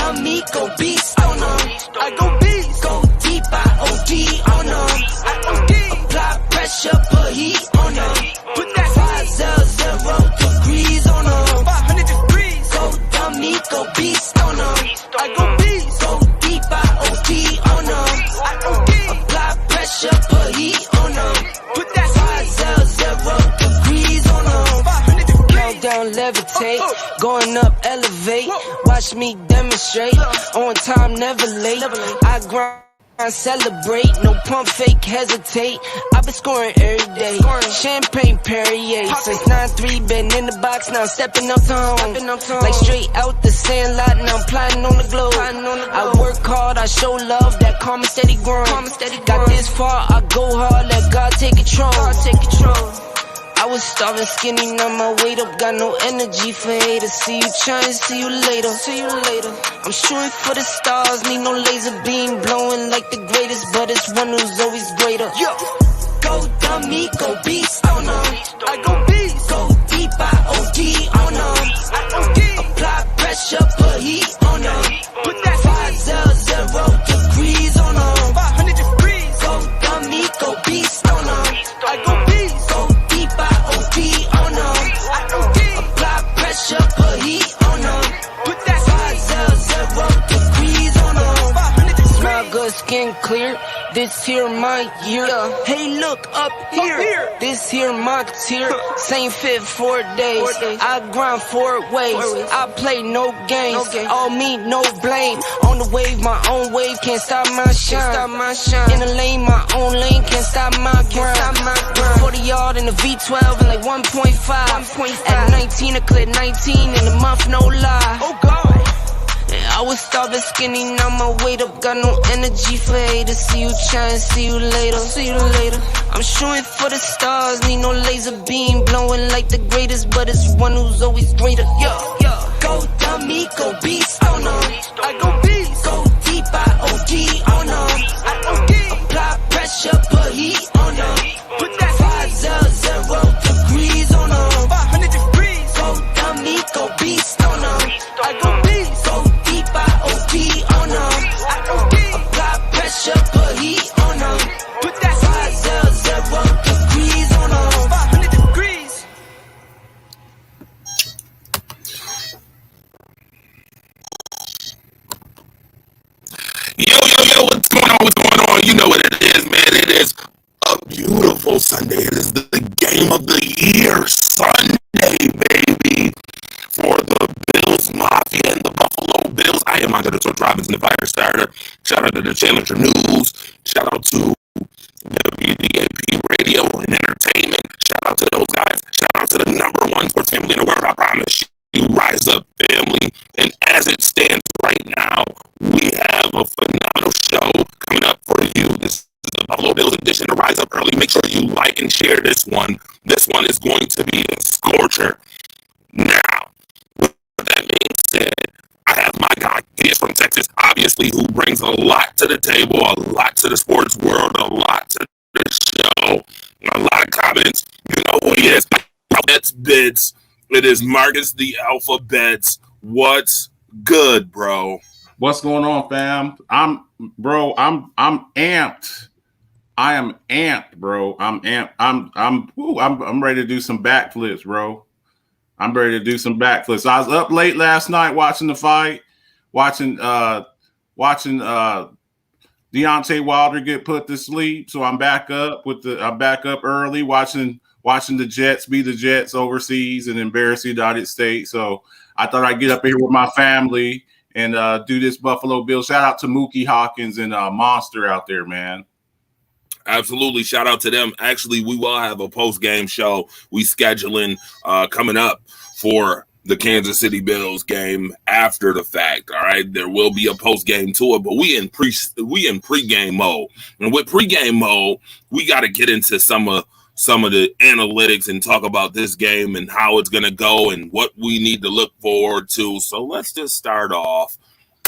dummy, go beast on them. I go beast. Go deep, I OD on them. I OD. Apply pressure, put heat on them. Put that 500 degrees on them. 500 degrees. Go dummy, go beast on them. I go beast. Go deep, I OD on them. I OD. Apply pressure, put heat on them. Put that 500 degrees on them. 500 degrees. Countdown, levitate. Going up, elevate. Watch me demonstrate. On time, never late. I grind. Celebrate, no pump fake, hesitate. I've been scoring every day. Champagne Perrier. Since 9-3, been in the box, now stepping up to home. Like straight out the sandlot, now I'm plotting on the globe. I work hard, I show love, that karma steady growing. Got this far, I go hard, let God take control. I was starving skinny, now my weight up, got no energy for haters. See you trying, see you later. I'm shooting for the stars, need no laser beam, blowing like the greatest, but it's one who's always greater. Go dummy, go beast on them. I go beast. Go deep, I OD on them. I OD. Apply pressure, put heat on them. Put that 500 degrees on them. 500 degrees. Go dummy, go beast on them. I go beast. Go deep, I OD on them. I OD. Apply pressure, put heat on them. Put that 500 degrees on them. 500 degrees. Smell good, skin clear. This here my year. Hey, look up here. This here my tier. Same fit 4 days. I grind 4 ways. I play no games. All me, no blame. On the wave, my own wave. Can't stop my shine. In the lane, my own lane. Can't stop my grind. 40 yard in the V12 and like 1.5. At 19, I cleared 19 in a month, no lie. Oh God. I was starving skinny, now my weight up, got no energy for haters. See you trying, see you later. I'm shooting for the stars, need no laser beam, blowing like the greatest, but it's one who's always greater. Go dummy, go beast on them. I go beast. Go deep, I OD on them. I OD. Apply pressure, put heat on them. Put that 500 degrees on them. 500 degrees. Go dummy, go beast on them. I go beast. Go deep, I OD on them. I OD. Apply pressure, put heat on them. Put that 500 degrees on them. 500 degrees. Yo, what's going on? You know what it is, man. It is a beautiful Sunday. It is the game of the year Sunday, baby. For the Bills Mafia and the Buffalo Bills. I am Andre the Torch Robinson, the Fire Starter. Shout out to the Challenger News. Shout out to WDAP Radio and Entertainment. Shout out to those guys. Shout out to the #1 sports family in the world. I promise you, rise up, family. And as it stands right now, we have a phenomenal show coming up for you. This is the Buffalo Bills edition to Rise Up Early. Make sure you like and share this one. This one is going to be a scorcher. Now, with that being said, I have my guy, he is from Texas, obviously, who brings a lot to the table, a lot to the sports world, a lot to the show, a lot of comments. You know who he is. Bits. It is Marcus the Alphabets. What's good, bro? What's going on, fam? I'm amped. I am amped, bro. I'm amped. I'm ready to do some backflips, bro. I'm ready to do some backflips. I was up late last night watching the fight, watching Deontay Wilder get put to sleep. So I'm back up early, watching the Jets be the Jets overseas and embarrass the United States. So I thought I'd get up here with my family and do this Buffalo Bills. Shout out to Mookie Hawkins and Monster out there, man. Absolutely. Shout out to them. Actually, we will have a post-game show we scheduling coming up for the Kansas City Bills game after the fact. All right. There will be a post-game to it, but we in pre-game mode. And with pre-game mode, we got to get into some of the analytics and talk about this game and how it's going to go and what we need to look forward to. So let's just start off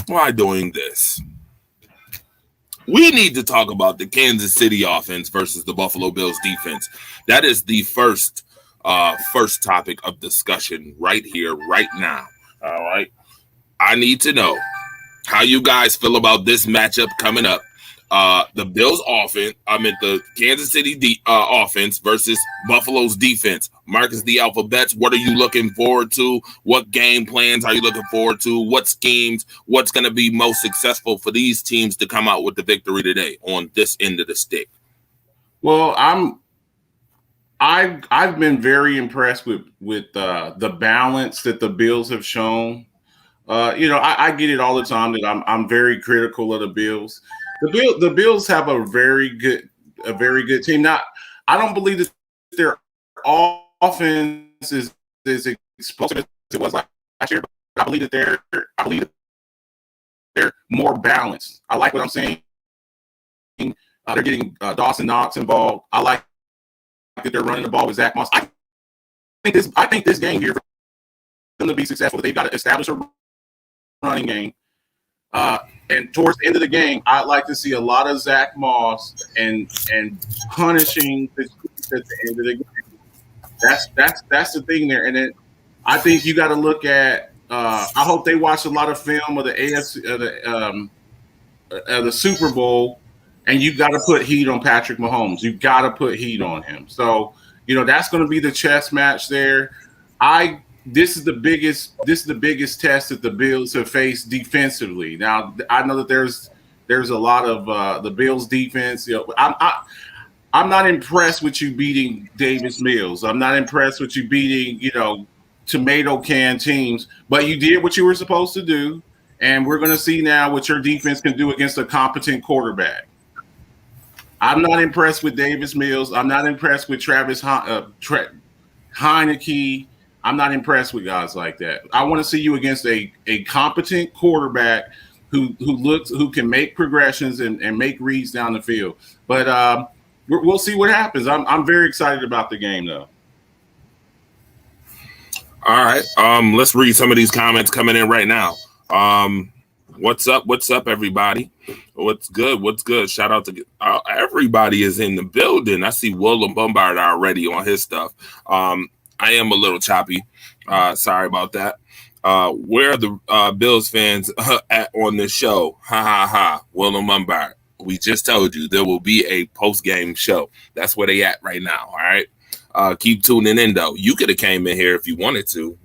by doing this. We need to talk about the Kansas City offense versus the Buffalo Bills defense. That is the first topic of discussion right here, right now. All right. I need to know, How you guys feel about this matchup coming up? The Bills offense, the Kansas City offense versus Buffalo's defense. Marcus the Alphabets, what are you looking forward to? What game plans are you looking forward to? What schemes? What's going to be most successful for these teams to come out with the victory today on this end of the stick? Well, I've been very impressed with the balance that the Bills have shown. I get it all the time that I'm very critical of the Bills. The Bills have a very good team. Now, I don't believe that their offense is explosive as it was last year. But I believe that they're more balanced. I like what I'm saying. They're getting Dawson Knox involved. I like that they're running the ball with Zach Moss. I think this game here for them to be successful, they've got to establish a running game. And towards the end of the game, I'd like to see a lot of Zach Moss and punishing the Chiefs at the end of the game. That's the thing there. And then I think you got to look at. I hope they watch a lot of film of the AFC, the Super Bowl, and you got to put heat on Patrick Mahomes. You got to put heat on him. So that's going to be the chess match there. This is the biggest test that the Bills have faced defensively. Now, I know that there's a lot of the Bills defense. I'm not impressed with you beating Davis Mills. I'm not impressed with you beating tomato can teams. But you did what you were supposed to do, and we're going to see now what your defense can do against a competent quarterback. I'm not impressed with Davis Mills. I'm not impressed with Travis Heineke. I'm not impressed with guys like that. I want to see you against a competent quarterback who can make progressions and make reads down the field. But we'll see what happens. I'm very excited about the game, though. All right. Let's read some of these comments coming in right now. What's up? What's up, everybody? What's good? What's good? Shout out to everybody is in the building. I see Willem Bombard already on his stuff. I am a little choppy. Sorry about that. Where are the Bills fans at on this show? Ha ha ha. Willem Bombard. We just told you there will be a post-game show. That's where they at right now. All right. Keep tuning in though. You could have came in here if you wanted to.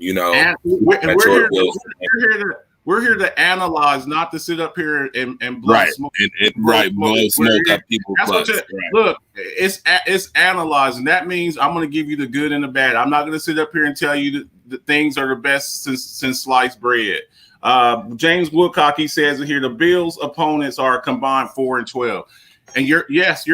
We're here to analyze, not to sit up here and blow smoke. Blow smoke at people's butts. Right. Look, it's analyzing. That means I'm going to give you the good and the bad. I'm not going to sit up here and tell you that things are the best since sliced bread. James Woodcock, he says here, the Bills' opponents are combined 4-12. And your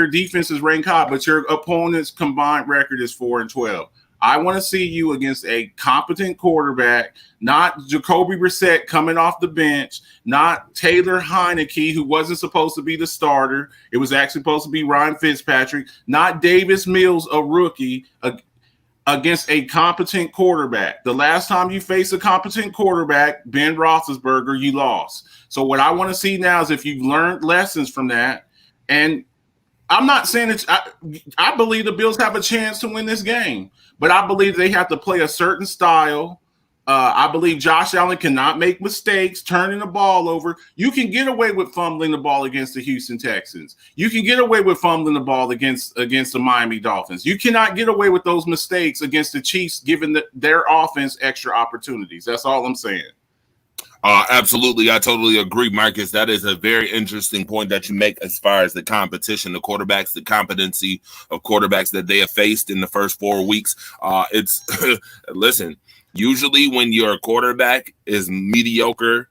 defense is ranked high, but your opponent's combined record is 4-12. I want to see you against a competent quarterback, not Jacoby Brissett coming off the bench, not Taylor Heineke, who wasn't supposed to be the starter. It was actually supposed to be Ryan Fitzpatrick, not Davis Mills, a rookie, against a competent quarterback. The last time you faced a competent quarterback, Ben Roethlisberger, you lost. So what I want to see now is if you've learned lessons from that. And I'm not saying I believe the Bills have a chance to win this game, but I believe they have to play a certain style. I believe Josh Allen cannot make mistakes, turning the ball over. You can get away with fumbling the ball against the Houston Texans. You can get away with fumbling the ball against the Miami Dolphins. You cannot get away with those mistakes against the Chiefs, giving their offense extra opportunities. That's all I'm saying. Absolutely. I totally agree, Marcus. That is a very interesting point that you make as far as the competition, the quarterbacks, the competency of quarterbacks that they have faced in the first 4 weeks. It's listen, usually when your quarterback is mediocre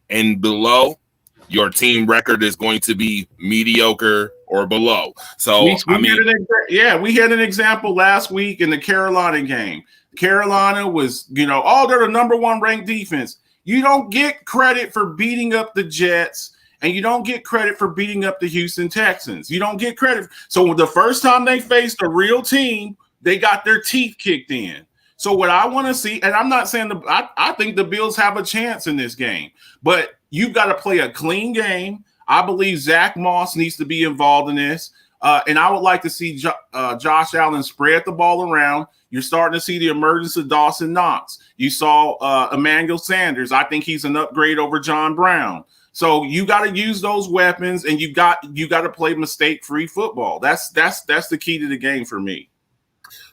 and below, your team record is going to be mediocre or below. So, we had an example last week in the Carolina game. Carolina was, they're the number one ranked defense. You don't get credit for beating up the Jets, and you don't get credit for beating up the Houston Texans. You don't get credit. So the first time they faced a real team, they got their teeth kicked in. So what I want to see, and I'm not saying I think the Bills have a chance in this game, but you've got to play a clean game. I believe Zach Moss needs to be involved in this. And I would like to see Josh Allen spread the ball around. You're starting to see the emergence of Dawson Knox. You saw Emmanuel Sanders. I think he's an upgrade over John Brown. So you got to use those weapons, and you got to play mistake-free football. That's the key to the game for me.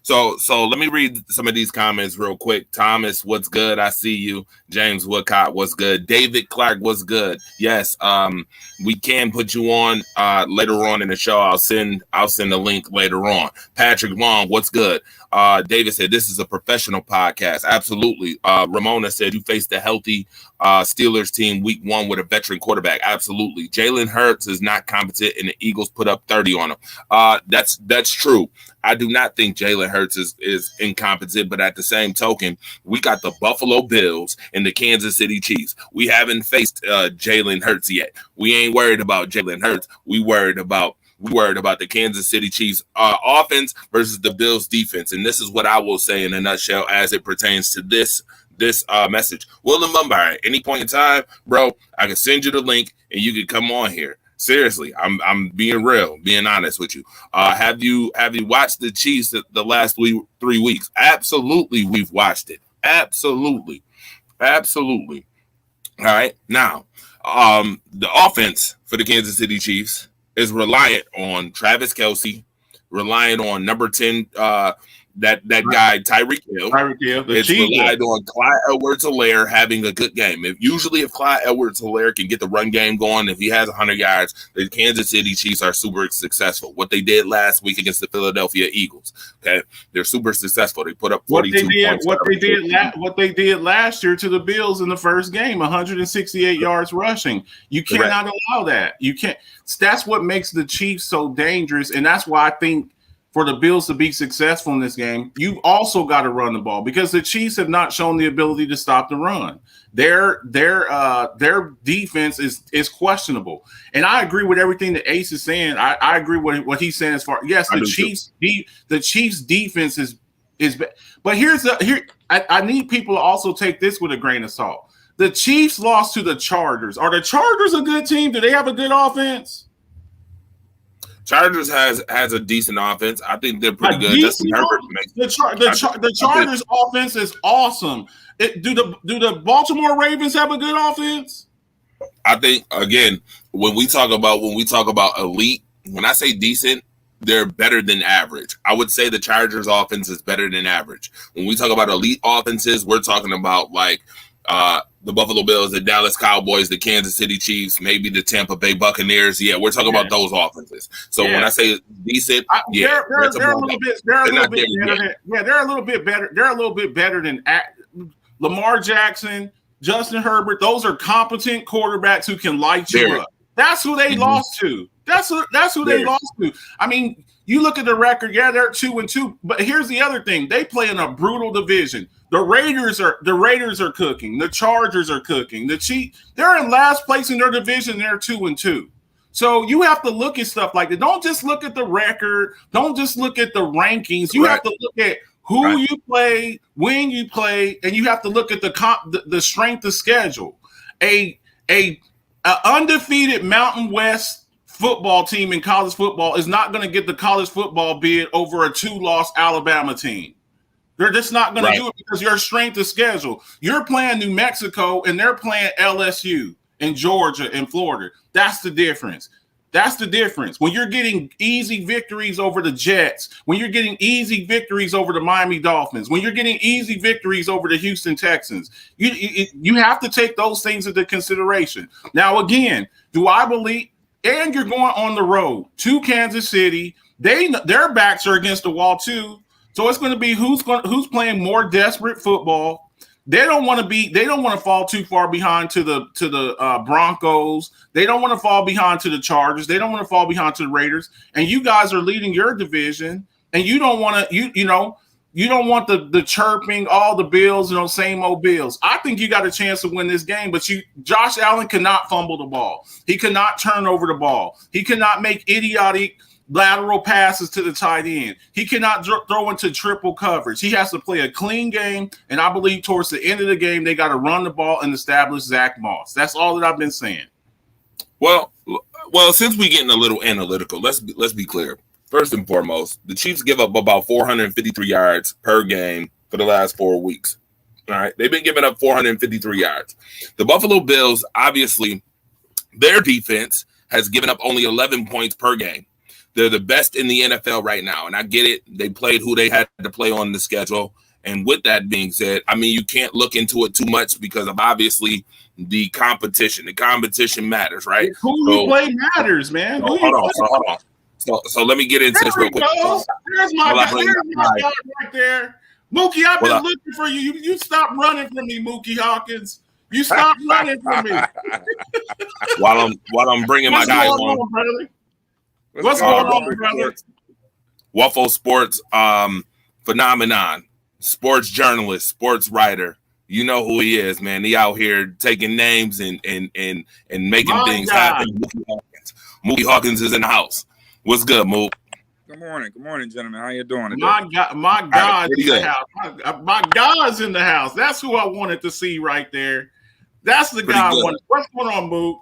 So let me read some of these comments real quick. Thomas, what's good? I see you. James Woodcott, what's good? David Clark, what's good? Yes, we can put you on later on in the show. I'll send the link later on. Patrick Long, what's good? David said this is a professional podcast. Absolutely. Ramona said you faced a healthy Steelers team week 1 with a veteran quarterback. Absolutely. Jalen Hurts is not competent, and the Eagles put up 30 on him. That's true. I do not think Jalen Hurts is incompetent, but at the same token, we got the Buffalo Bills and the Kansas City Chiefs. We haven't faced Jalen Hurts yet. We ain't worried about Jalen Hurts. We worried about the Kansas City Chiefs offense versus the Bills defense. And this is what I will say in a nutshell as it pertains to this message. Willem Mumbai, at any point in time, bro, I can send you the link and you can come on here. Seriously, I'm being real, being honest with you. Have you watched the Chiefs the last 3 weeks? Absolutely, we've watched it. Absolutely. All right. Now, the offense for the Kansas City Chiefs is reliant on Travis Kelce, reliant on number 10, that guy Tyreek Hill. It's relied on Clyde Edwards-Helaire having a good game. If Clyde Edwards-Helaire can get the run game going, if he has 100 yards, the Kansas City Chiefs are super successful. What they did last week against the Philadelphia Eagles, okay, they're super successful. They put up 42 points. What they did last year to the Bills in the first game, 168 yards rushing. You cannot allow that. You can't. That's what makes the Chiefs so dangerous, and that's why I think for the Bills to be successful in this game, you also got to run the ball because the Chiefs have not shown the ability to stop the run. Their defense is questionable, and I agree with everything that Ace is saying. I agree with what he's saying as far the Chiefs defense is. But I need people to also take this with a grain of salt. The Chiefs lost to the Chargers. Are the Chargers a good team? Do they have a good offense? Chargers has a decent offense. I think they're pretty good. Justin Herbert makes the Chargers offense is awesome. Do the Baltimore Ravens have a good offense? I think again when we talk about elite, when I say decent, they're better than average. I would say the Chargers offense is better than average. When we talk about elite offenses, we're talking about like the Buffalo Bills, the Dallas Cowboys, the Kansas City Chiefs, maybe the Tampa Bay Buccaneers. Yeah, we're talking about those offenses. So when I say decent, they're a little bit better. They're a little bit better than Lamar Jackson, Justin Herbert. Those are competent quarterbacks who can light you up. That's who they lost to. That's who they lost to. I mean, you look at the record. Yeah, they're 2-2. But here's the other thing: they play in a brutal division. The Raiders are cooking. The Chargers are cooking. The Chiefs, they're in last place in their division. They're 2-2. So you have to look at stuff like that. Don't just look at the record. Don't just look at the rankings. You have to look at who you play, when you play, and you have to look at the strength of schedule. A undefeated Mountain West football team in college football is not going to get the college football bid over a 2-loss Alabama team. They're just not going to do it because your strength of schedule. You're playing New Mexico and they're playing LSU and Georgia and Florida. That's the difference. That's the difference. When you're getting easy victories over the Jets, when you're getting easy victories over the Miami Dolphins, when you're getting easy victories over the Houston Texans, you have to take those things into consideration. Now, again, do I believe, and you're going on the road to Kansas City, their backs are against the wall too. So it's going to be who's playing more desperate football. They don't want to fall too far behind to the Broncos. They don't want to fall behind to the Chargers. They don't want to fall behind to the Raiders. And you guys are leading your division, and you don't want to you don't want the chirping, all the Bills, same old Bills. I think you got a chance to win this game, but Josh Allen cannot fumble the ball. He cannot turn over the ball. He cannot make idiotic lateral passes to the tight end. He cannot throw into triple coverage. He has to play a clean game, and I believe towards the end of the game, they got to run the ball and establish Zach Moss. That's all that I've been saying. Well, Well, since we're getting a little analytical, let's be clear. First and foremost, the Chiefs give up about 453 yards per game for the last 4 weeks. All right, they've been giving up 453 yards. The Buffalo Bills, obviously, their defense has given up only 11 points per game. They're the best in the NFL right now, and I get it. They played who they had to play on the schedule. And with that being said, I mean, you can't look into it too much because of obviously the competition. The competition matters, right? Who you play matters, man. So, hold on. So let me get into this real quick. There's my guy right there. Mookie, I've been looking for you. You stop running from me, Mookie Hawkins. You stop running from me. while I'm bringing my guy on. What's going on, brother? Waffle Sports phenomenon, sports journalist, sports writer. You know who he is, man. He out here taking names and making things happen. Mookie Hawkins is in the house. What's good, Mook? Good morning, gentlemen. How you doing today? My God's in the house. My God's in the house. That's who I wanted to see right there. That's the guy I wanted. What's going on, Mook?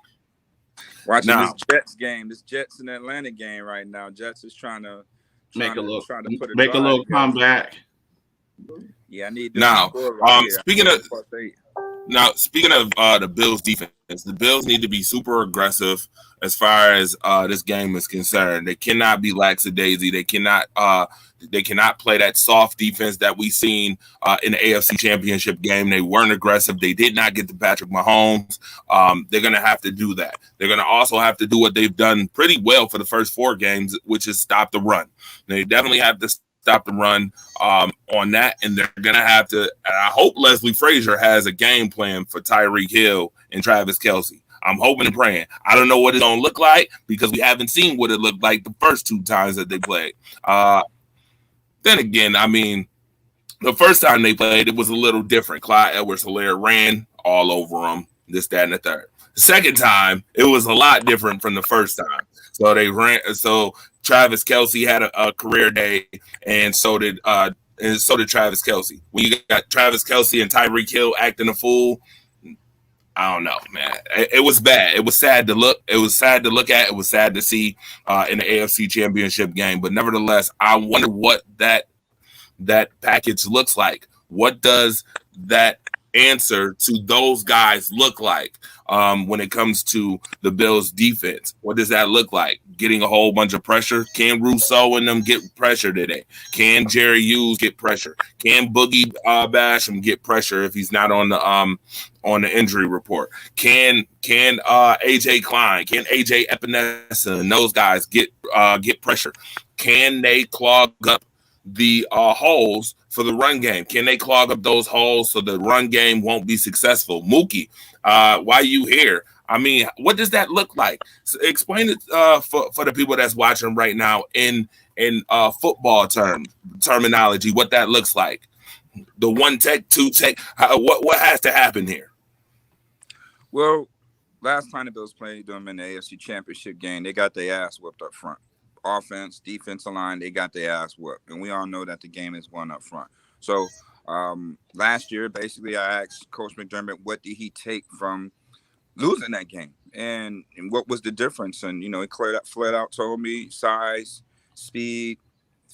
Watching this Jets game, this Jets and Atlanta game right now. Jets is trying to make a little comeback. Yeah, I need now. Speaking of the Bills defense, the Bills need to be super aggressive as far as this game is concerned. They cannot be lackadaisy. They cannot play that soft defense that we seen in the AFC Championship game. They weren't aggressive. They did not get to Patrick Mahomes. They're going to have to do that. They're going to also have to do what they've done pretty well for the first 4 games, which is stop the run. They definitely have to stop the run on that, and they're going to have to. And I hope Leslie Frazier has a game plan for Tyreek Hill and Travis Kelce. I'm hoping and praying. I don't know what it's going to look like because we haven't seen what it looked like the first 2 times that they played. Then again, I mean, the first time they played, it was a little different. Clyde Edwards-Helaire ran all over them, this, that, and the third. The second time, it was a lot different from the first time. So they ran. So Travis Kelce had a career day, and so did Travis Kelce. When you got Travis Kelce and Tyreek Hill acting a fool, I don't know, man. It was bad. It was sad to look. It was sad to look at. It was sad to see in the AFC Championship game. But nevertheless, I wonder what that package looks like. What does that answer to those guys look like when it comes to the Bills defense? What does that look like? Getting a whole bunch of pressure? Can Rousseau and them get pressure today? Can Jerry Hughes get pressure? Can Boogie Basham get pressure if he's not on the injury report? Can AJ Klein, can AJ Epinesa and those guys get pressure? Can they clog up the holes for the run game? Can they clog up those holes so the run game won't be successful? Mookie, why you here? I mean, what does that look like? So explain it for the people that's watching right now in football terminology, what that looks like. The 1 tech, 2 tech, what has to happen here? Well, last time the Bills played them in the AFC Championship game, they got their ass whipped up front. Offense, defensive line, they got their ass whooped. And we all know that the game is won up front. So last year, basically, I asked Coach McDermott, what did he take from losing that game? And what was the difference? And, he flat out told me size, speed,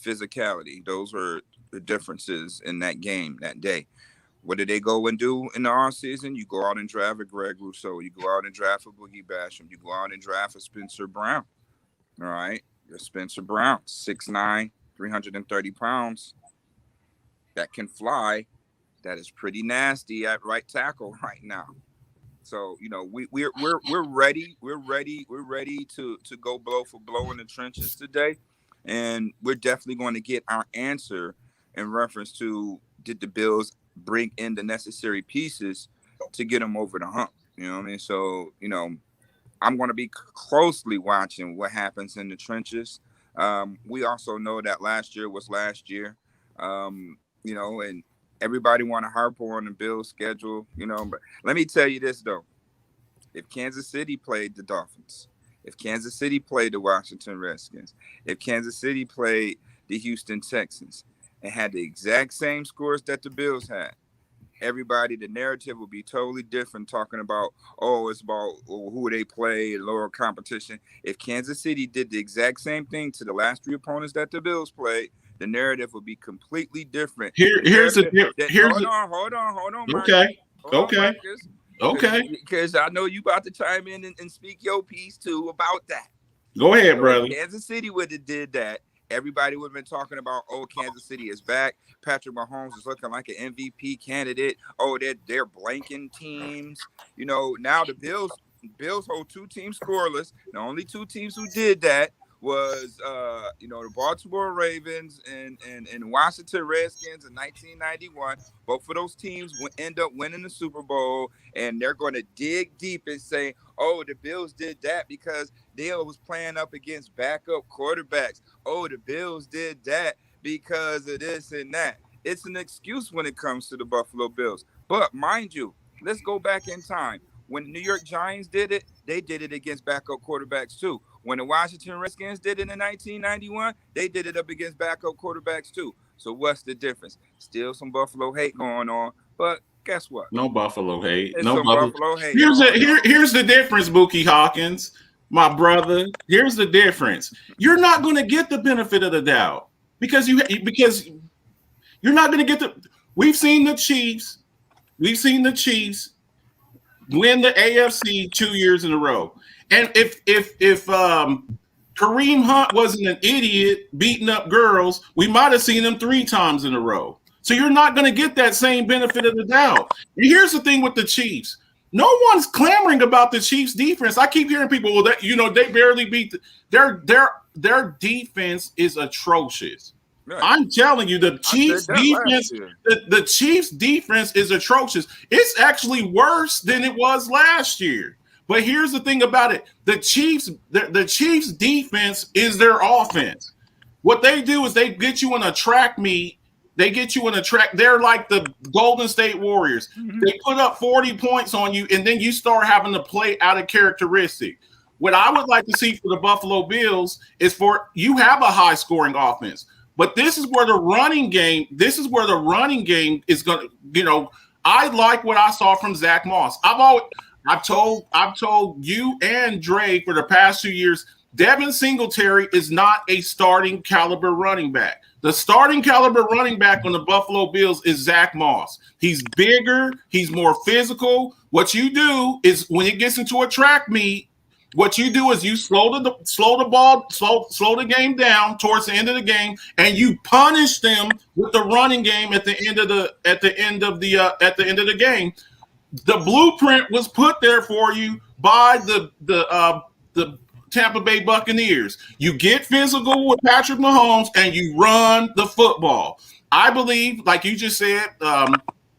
physicality. Those were the differences in that game that day. What did they go and do in the offseason? You go out and draft a Greg Rousseau. You go out and draft a Boogie Basham. You go out and draft a Spencer Brown. All right? You're Spencer Brown, 6'9", 330 pounds. That can fly. That is pretty nasty at right tackle right now. So, we're ready. We're ready to go blow for blow in the trenches today. And we're definitely going to get our answer in reference to, did the Bills bring in the necessary pieces to get them over the hump? You know what I mean? So, I'm going to be closely watching what happens in the trenches. We also know that last year was last year, and everybody want to harp on the Bills schedule, but let me tell you this, though. If Kansas City played the Dolphins, if Kansas City played the Washington Redskins, if Kansas City played the Houston Texans and had the exact same scores that the Bills had, everybody, the narrative will be totally different. Talking about, oh, it's about who they play, lower competition. If Kansas City did the exact same thing to the last 3 opponents that the Bills played, the narrative would be completely different. Here's hold on, okay. Marcus. Okay. Because I know you about to chime in and speak your piece too about that. Go ahead, So brother. Kansas City would have did that. Everybody would have been talking about, oh, Kansas City is back. Patrick Mahomes is looking like an MVP candidate. Oh, they're blanking teams. You know, now the Bills hold 2 teams scoreless. The only 2 teams who did that was the Baltimore Ravens and Washington Redskins in 1991. Both of those teams would end up winning the Super Bowl, and they're going to dig deep and say, oh, the Bills did that because they was playing up against backup quarterbacks. Oh, the Bills did that because of this and that. It's an excuse when it comes to the Buffalo Bills. But mind you, let's go back in time. When the New York Giants did it, they did it against backup quarterbacks too. When the Washington Redskins did it in 1991, they did it up against backup quarterbacks too. So what's the difference? Still some Buffalo hate going on, but guess what? No Buffalo hate. It's No some Buffalo hate. Here's the difference, Buki Hawkins, my brother. Here's the difference. You're not going to get the benefit of the doubt because you're not going to get the. We've seen the Chiefs win the AFC 2 years in a row. And if Kareem Hunt wasn't an idiot beating up girls, we might have seen him 3 times in a row. So you're not going to get that same benefit of the doubt. And here's the thing with the Chiefs. No one's clamoring about the Chiefs defense. I keep hearing people, well, they barely beat their defense is atrocious. Right. I'm telling you, the Chiefs defense is atrocious. It's actually worse than it was last year. But here's the thing about it. The Chiefs defense is their offense. What they do is they get you in a track meet. They're like the Golden State Warriors. Mm-hmm. They put up 40 points on you, and then you start having to play out of characteristic. What I would like to see for the Buffalo Bills is for you have a high-scoring offense. But this is where the running game is going to, I like what I saw from Zach Moss. I've told you and Dre for the past 2 years, Devin Singletary is not a starting caliber running back. The starting caliber running back on the Buffalo Bills is Zach Moss. He's bigger. He's more physical. What you do is when it gets into a track meet, what you do is you slow the game down towards the end of the game, and you punish them with the running game at the end of the game. The blueprint was put there for you by the Tampa Bay Buccaneers. You get physical with Patrick Mahomes and you run the football. I believe, like you just said,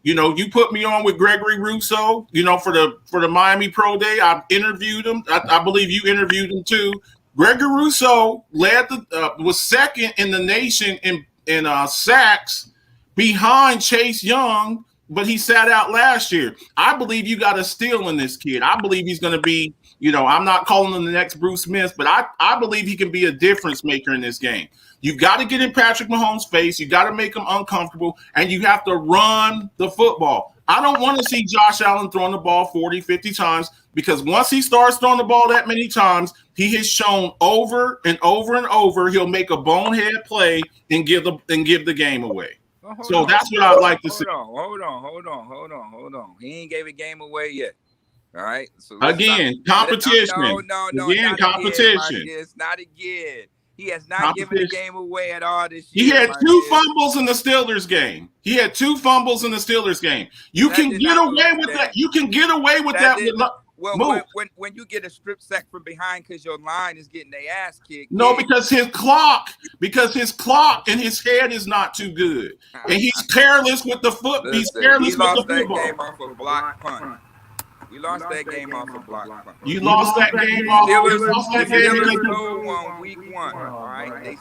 you put me on with Gregory Rousseau, for the Miami Pro Day. I interviewed him. I believe you interviewed him too. Gregory Rousseau was second in the nation in sacks behind Chase Young, but he sat out last year. I believe you got a steal in this kid. I believe he's going to be, I'm not calling him the next Bruce Smith, but I believe he can be a difference maker in this game. You got to get in Patrick Mahomes' face. You got to make him uncomfortable, and you have to run the football. I don't want to see Josh Allen throwing the ball 40, 50 times because once he starts throwing the ball that many times, he has shown over and over and over he'll make a bonehead play and give the game away. That's what I'd like to see. Hold on. He ain't gave a game away yet. All right. So competition. Competition. Not again. He has not given the game away at all this year. He had 2 fumbles in the Steelers game. You can get away with that. You can get away with that. When you get a strip sack from behind because your line is getting their ass kicked. No, because his clock and his head is not too good, and he's careless with the foot. He's careless with the football. Game off a block punt. We lost that game off a block punt. You lost that game off. Steelers won week 1. All right.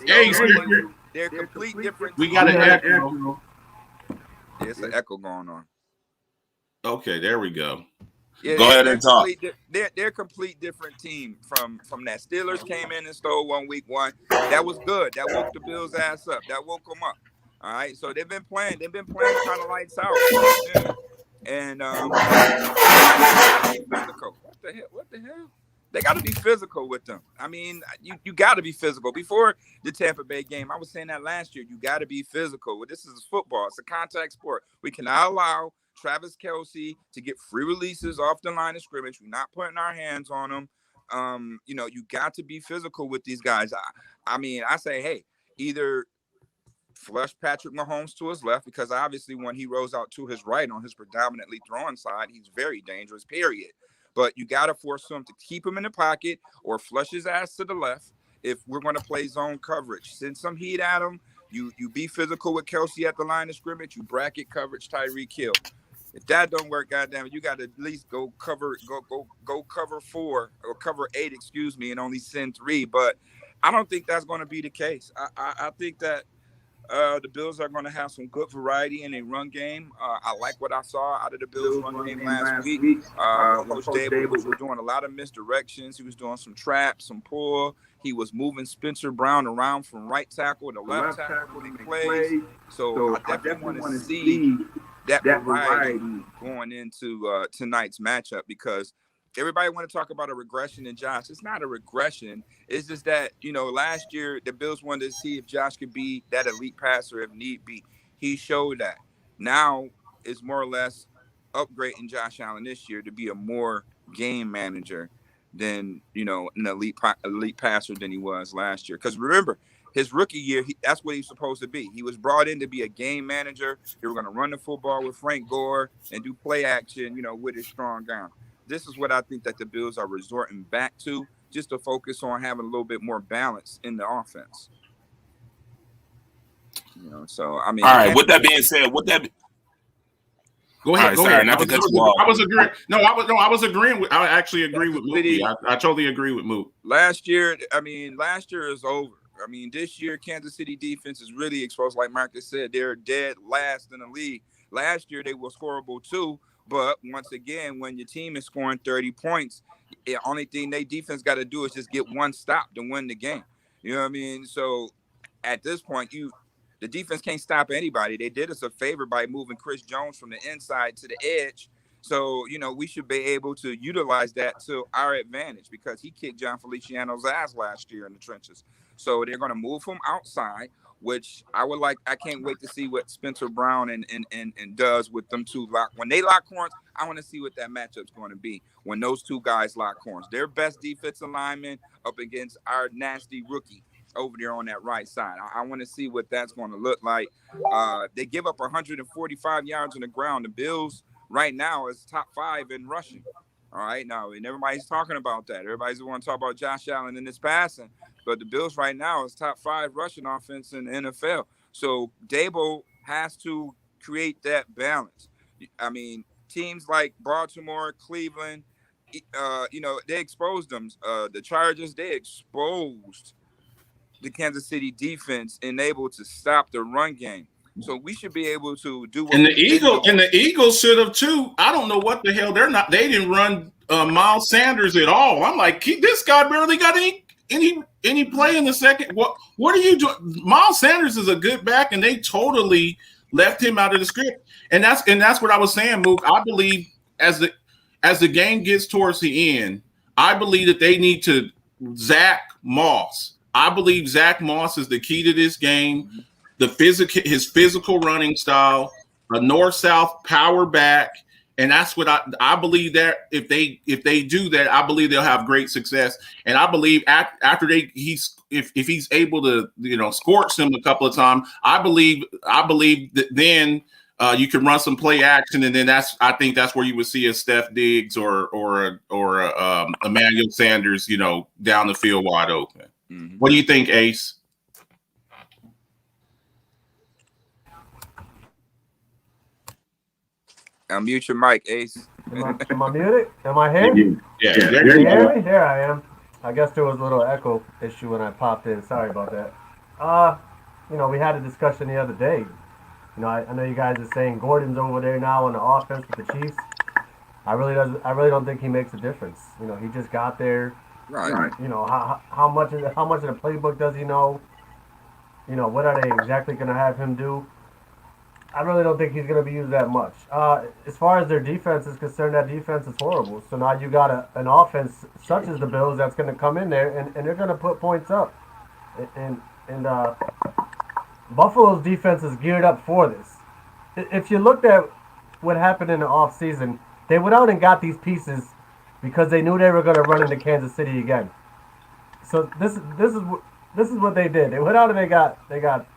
They're complete different. We got an echo. There's an echo going on. Okay, there we go. Yeah, go ahead and talk. They're a complete different team from that. Steelers came in and stole 1 week 1. That was good. That woke the Bills' ass up. That woke them up. All right, so they've been playing kind of lights out. Yeah. And physical. What the hell? What the hell? They got to be physical with them. I mean, you got to be physical. Before the Tampa Bay game, I was saying that last year. You got to be physical. This is football. It's a contact sport. We cannot allow Travis Kelce to get free releases off the line of scrimmage. We're not putting our hands on them. You got to be physical with these guys. I mean, I say, hey, either flush Patrick Mahomes to his left, because obviously when he rolls out to his right on his predominantly throwing side, he's very dangerous, period. But you got to force him to keep him in the pocket or flush his ass to the left if we're going to play zone coverage. Send some heat at him. You be physical with Kelce at the line of scrimmage. You bracket coverage Tyreek Hill. If that don't work, goddamn it, you got to at least go cover 4 or cover 8, and only send 3. But I don't think that's going to be the case. I think that the Bills are going to have some good variety in a run game. I like what I saw out of the Bills run game last week. Coach Dable was doing a lot of misdirections. He was doing some traps, some pull. He was moving Spencer Brown around from right tackle to left tackle in plays. So I definitely want to see that variety going into tonight's matchup, because everybody want to talk about a regression in Josh. It's not a regression. It's just that, last year the Bills wanted to see if Josh could be that elite passer if need be. He showed that. Now it's more or less upgrading Josh Allen this year to be a more game manager than, an elite passer than he was last year. Because remember, his rookie year, that's what he was supposed to be. He was brought in to be a game manager. They were going to run the football with Frank Gore and do play action, with his strong arm. This is what I think that the Bills are resorting back to, just to focus on having a little bit more balance in the offense. So I mean. All right. With that being said, Go ahead. Right, go ahead. not to cut you off. I was agreeing. No, I was agreeing with. I actually agree with Mookie. I totally agree with Mook. Last year is over. I mean, this year Kansas City defense is really exposed. Like Marcus said, they're dead last in the league. Last year they was horrible too. But once again, when your team is scoring 30 points, the only thing they defense got to do is just get one stop to win the game. You know what I mean? So at this point, the defense can't stop anybody. They did us a favor by moving Chris Jones from the inside to the edge. So, we should be able to utilize that to our advantage, because he kicked John Feliciano's ass last year in the trenches. So they're going to move him outside, which I can't wait to see what Spencer Brown and does with them two lock. When they lock horns, I want to see what that matchup's going to be when those two guys lock horns. Their best defensive lineman up against our nasty rookie over there on that right side. I want to see what that's going to look like. They give up 145 yards on the ground. The Bills right now is top 5 in rushing. All right, now, and everybody's talking about that. Everybody's want to talk about Josh Allen in his passing. But the Bills right now is top 5 rushing offense in the NFL. So Dable has to create that balance. I mean, teams like Baltimore, Cleveland, they exposed them. The Chargers, they exposed the Kansas City defense and able to stop the run game. So we should be able to do what the Eagles should have too. I don't know what the hell they didn't run Miles Sanders at all. I'm like, this guy barely got any play in the second. What are you doing? Miles Sanders is a good back, and they totally left him out of the script. And that's what I was saying, Mook. I believe as the game gets towards the end, I believe that they need to Zach Moss. I believe Zach Moss is the key to this game. His physical running style, a north-south power back, and that's what I believe that if they do that, I believe they'll have great success. And I believe after if he's able to scorch them a couple of times, I believe that then you can run some play action, and then I think that's where you would see a Steph Diggs or Emmanuel Sanders, down the field wide open. Mm-hmm. What do you think, Ace? Unmute your mic, Ace. Am I muted? Am I here? Yeah. Can you hear me? There I am. I guess there was a little echo issue when I popped in. Sorry about that. We had a discussion the other day. I know you guys are saying Gordon's over there now on the offense with the Chiefs. I really don't think he makes a difference. He just got there. Right. How much of the playbook does he know? what are they exactly going to have him do? I really don't think he's going to be used that much. As far as their defense is concerned, that defense is horrible. So now you got an offense such as the Bills that's going to come in there and they're going to put points up. And Buffalo's defense is geared up for this. If you looked at what happened in the offseason, they went out and got these pieces because they knew they were going to run into Kansas City again. So this is what they did. They went out and they got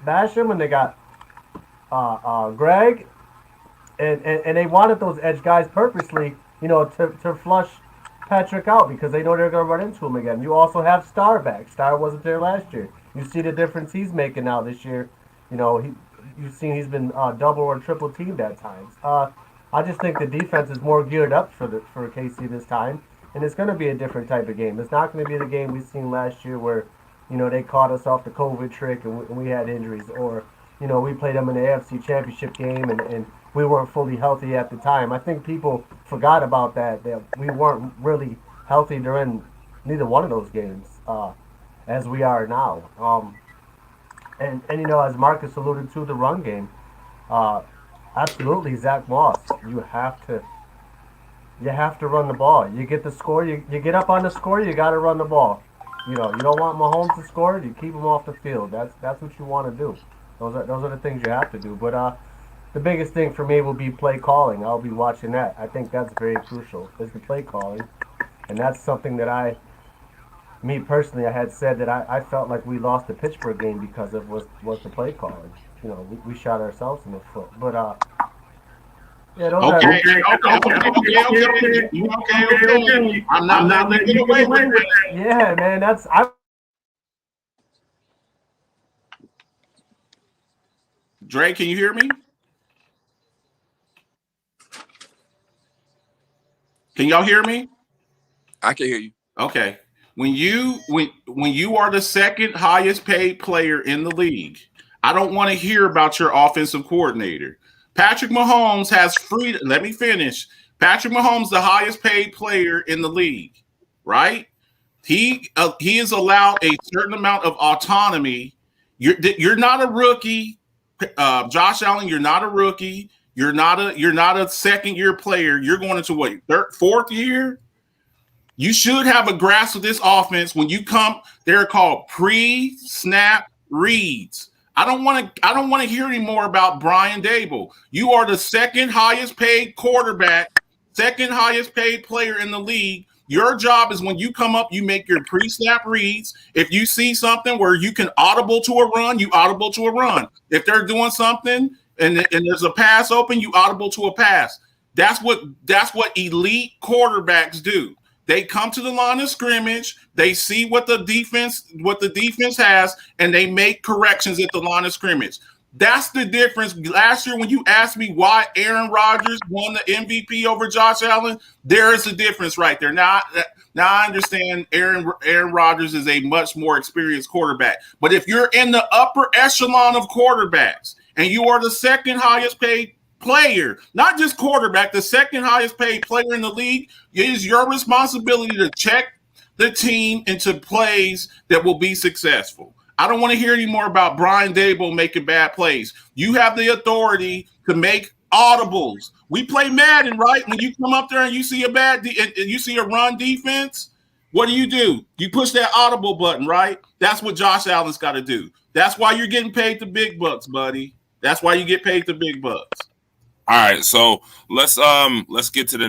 Basham and they got Greg, and they wanted those edge guys purposely, to flush Patrick out because they know they're going to run into him again. You also have Star back. Star wasn't there last year. You see the difference he's making now this year. You've seen he's been double or triple teamed at times. I just think the defense is more geared up for KC this time, and it's going to be a different type of game. It's not going to be the game we've seen last year where, they caught us off the COVID trick and we had injuries, or we played them in the AFC Championship game and we weren't fully healthy at the time. I think people forgot about that we weren't really healthy during neither one of those games as we are now. And as Marcus alluded to, the run game, absolutely, Zach Moss, you have to run the ball. You get the score, you get up on the score, you got to run the ball. You don't want Mahomes to score, you keep him off the field. That's what you want to do. Those are the things you have to do. But the biggest thing for me will be play calling. I'll be watching that. I think that's very crucial, is the play calling. And that's something that me personally, I had said that I felt like we lost the Pittsburgh game because of was the play calling. We shot ourselves in the foot. But yeah, those Okay. I'm not letting you away with it. yeah, man, Dre, can you hear me? Can y'all hear me? I can hear you. Okay. When you are the second highest paid player in the league, I don't want to hear about your offensive coordinator. Patrick Mahomes has freedom. Let me finish. Patrick Mahomes, the highest paid player in the league, right? He is allowed a certain amount of autonomy. You're not a rookie, Josh Allen. You're not a rookie. You're not a second year player. You're going into what, fourth year? You should have a grasp of this offense when you come. They're called pre-snap reads. I don't want to hear any more about Brian Daboll. You are the second highest paid quarterback, second highest paid player in the league. Your job is when you come up, you make your pre-snap reads. If you see something where you can audible to a run, you audible to a run. If they're doing something and there's a pass open, you audible to a pass. That's what elite quarterbacks do. They come to the line of scrimmage, they see what the defense has, and they make corrections at the line of scrimmage. That's the difference. Last year, when you asked me why Aaron Rodgers won the MVP over Josh Allen, there is a difference right there. Now I understand Aaron Rodgers is a much more experienced quarterback. But if you're in the upper echelon of quarterbacks and you are the second highest paid player, not just quarterback, the second highest paid player in the league, it is your responsibility to check the team into plays that will be successful. I don't want to hear any more about Brian Daboll making bad plays. You have the authority to make audibles. We play Madden, right? When you come up there and you see you see a run defense, what do? You push that audible button, right? That's what Josh Allen's got to do. That's why you're getting paid the big bucks, buddy. That's why you get paid the big bucks. All right, so let's get to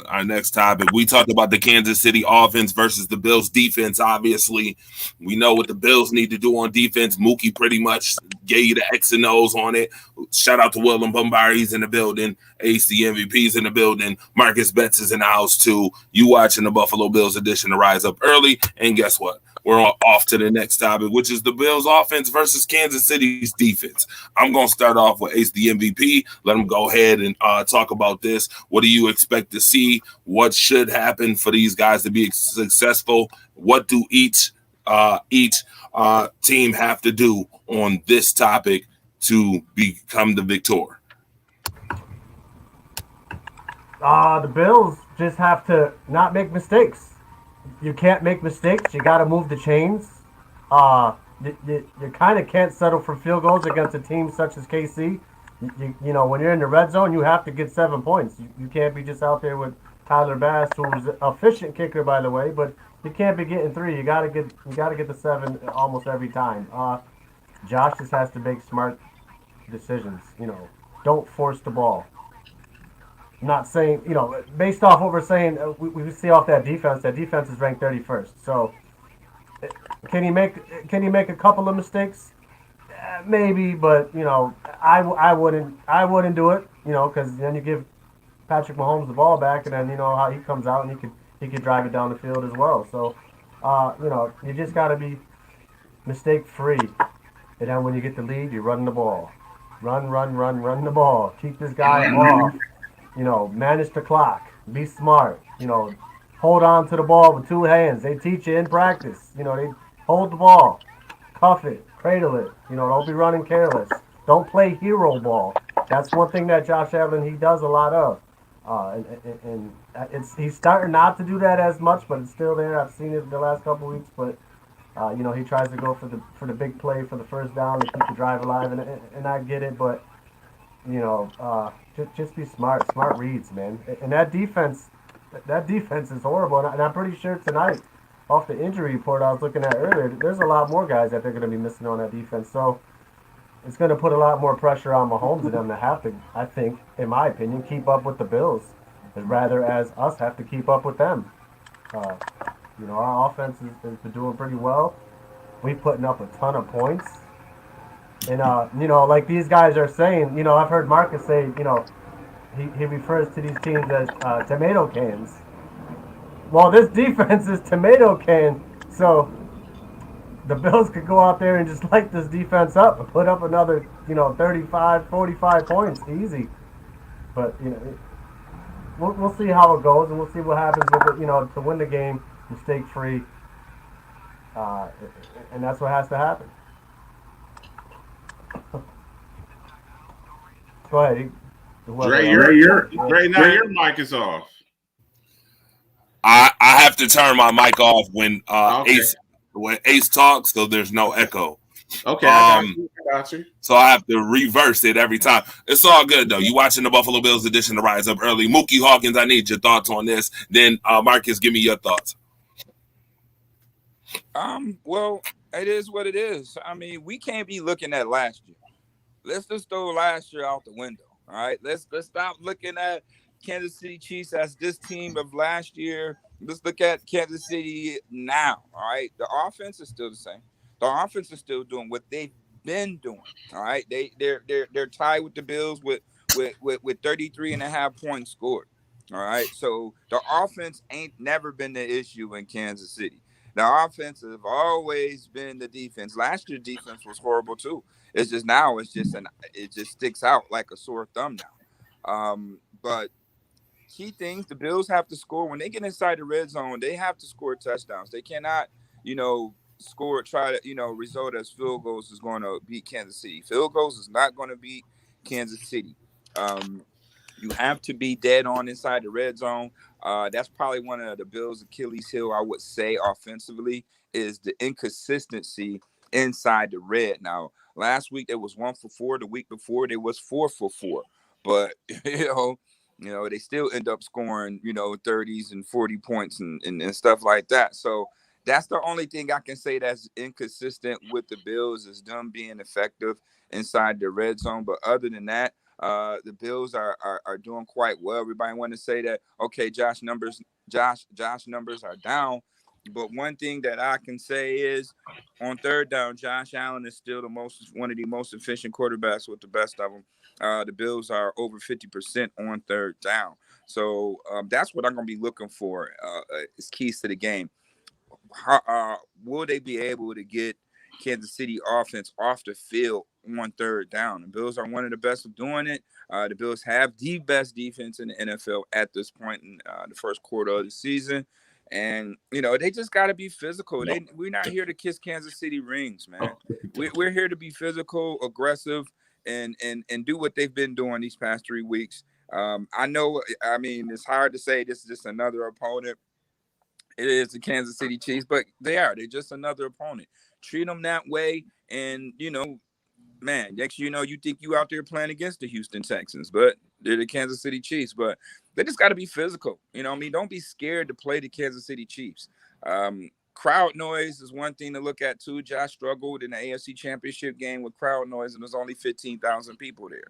our next topic. We talked about the Kansas City offense versus the Bills defense. Obviously, we know what the Bills need to do on defense. Mookie pretty much gave you the X and O's on it. Shout out to Willem Bombari, he's in the building. AC MVP's in the building. Marcus Betts is in the house too. You watching the Buffalo Bills edition to Rise Up Early, and guess what? We're off to the next topic, which is the Bills offense versus Kansas City's defense. I'm going to start off with Ace the MVP. Let him go ahead and talk about this. What do you expect to see? What should happen for these guys to be successful? What do each team have to do on this topic to become the victor? The Bills just have to not make mistakes. You can't make mistakes. You got to move the chains. you kind of can't settle for field goals against a team such as KC. You know, when you're in the red zone, you have to get 7 points. You can't be just out there with Tyler Bass, who's an efficient kicker, by the way, but you can't be getting 3. You gotta get the 7 almost every time. Josh just has to make smart decisions. You know, don't force the ball. I'm not saying, you know, based off what we're saying, we see off that defense. That defense is ranked 31st. So can he make a couple of mistakes? Maybe, but you know, I wouldn't do it. You know, because then you give Patrick Mahomes the ball back, and then you know how he comes out and he could drive it down the field as well. So, you know, you just got to be mistake free, and then when you get the lead, you run the ball, run the ball. Keep this guy off. You know, manage the clock. Be smart. You know, hold on to the ball with 2 hands. They teach you in practice. You know, they hold the ball, cuff it, cradle it. You know, don't be running careless. Don't play hero ball. That's one thing that Josh Allen, he does a lot of. And he's starting not to do that as much, but it's still there. I've seen it the last couple of weeks, but you know, he tries to go for the big play for the first down to keep the drive alive, and I get it, but you know, just be smart reads, man. And that defense is horrible, and I'm pretty sure tonight, off the injury report I was looking at earlier, there's a lot more guys that they're going to be missing on that defense. So it's going to put a lot more pressure on Mahomes and them to have to, I think, in my opinion, keep up with the Bills, as rather as us have to keep up with them. You know, our offense has been doing pretty well. We're putting up a ton of points. And, you know, like these guys are saying, you know, I've heard Marcus say, you know, he refers to these teams as tomato cans. Well, this defense is tomato can, so the Bills could go out there and just light this defense up and put up another, you know, 35, 45 points easy. But, you know, we'll see how it goes, and we'll see what happens with it, you know, to win the game mistake-free. And that's what has to happen. Go ahead. Dre, now your mic is off. I have to turn my mic off when Okay. Ace talks, so there's no echo. Okay, I got you. So I have to reverse it every time. It's all good though. You watching the Buffalo Bills edition to Rise Up Early. Mookie Hawkins, I need your thoughts on this. Then Marcus, give me your thoughts. Well, it is what it is. I mean, we can't be looking at last year. Let's just throw last year out the window. All right. Let's stop looking at Kansas City Chiefs as this team of last year. Let's look at Kansas City now. All right. The offense is still the same. The offense is still doing what they've been doing. All right. They're tied with the Bills with 33.5 points scored. All right. So the offense ain't never been the issue in Kansas City. The offense has always been the defense. Last year's defense was horrible too. It's just now it just sticks out like a sore thumb now. But key things, the Bills have to score when they get inside the red zone. They have to score touchdowns. They cannot, try to, result as field goals is going to beat Kansas City. Field goals is not going to beat Kansas City. You have to be dead on inside the red zone. That's probably one of the Bills' Achilles heel, I would say, offensively, is the inconsistency inside the red. Now, last week they was 1 for 4. The week before they was 4 for 4. But they still end up scoring 30s and 40 points and stuff like that. So that's the only thing I can say that's inconsistent with the Bills is them being effective inside the red zone. But other than that, the Bills are doing quite well. Everybody want to say that, okay, Josh numbers are down. But one thing that I can say is on third down, Josh Allen is still one of the most efficient quarterbacks with the best of them. The Bills are over 50% on third down. So that's what I'm going to be looking for is keys to the game. Will they be able to get Kansas City offense off the field on third down? The Bills are one of the best of doing it. The Bills have the best defense in the NFL at this point in the first quarter of the season. And, they just got to be physical. We're not here to kiss Kansas City rings, man. We're here to be physical, aggressive, and do what they've been doing these past 3 weeks. It's hard to say this is just another opponent. It is the Kansas City Chiefs, but they're just another opponent. Treat them that way, and man, next you think you out there playing against the Houston Texans, but they're the Kansas City Chiefs. But they just got to be physical. Don't be scared to play the Kansas City Chiefs. Crowd noise is one thing to look at too. Josh struggled in the AFC Championship game with crowd noise, and there's only 15,000 people there.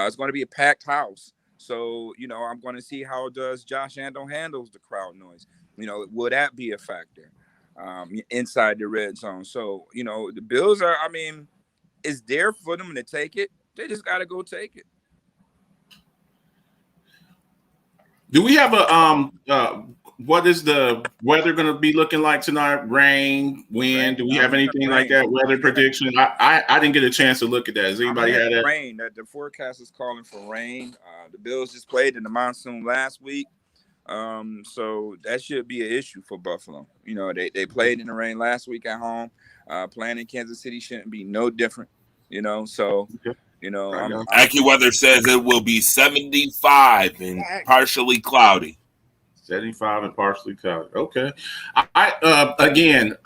It's going to be a packed house. So, I'm going to see how does Josh handles the crowd noise. Will that be a factor inside the red zone? So, the Bills are, it's there for them to take it. They just got to go take it. Do we have what is the weather going to be looking like tonight? Rain, wind? Do we have anything like that? Weather prediction? I didn't get a chance to look at that. Has anybody had that? Rain. The forecast is calling for rain. The Bills just played in the monsoon last week. So that should be an issue for Buffalo. They played in the rain last week at home. Playing in Kansas City shouldn't be no different. So AccuWeather says it will be 75 and partially cloudy. 75 and partially cloudy. Okay. Again,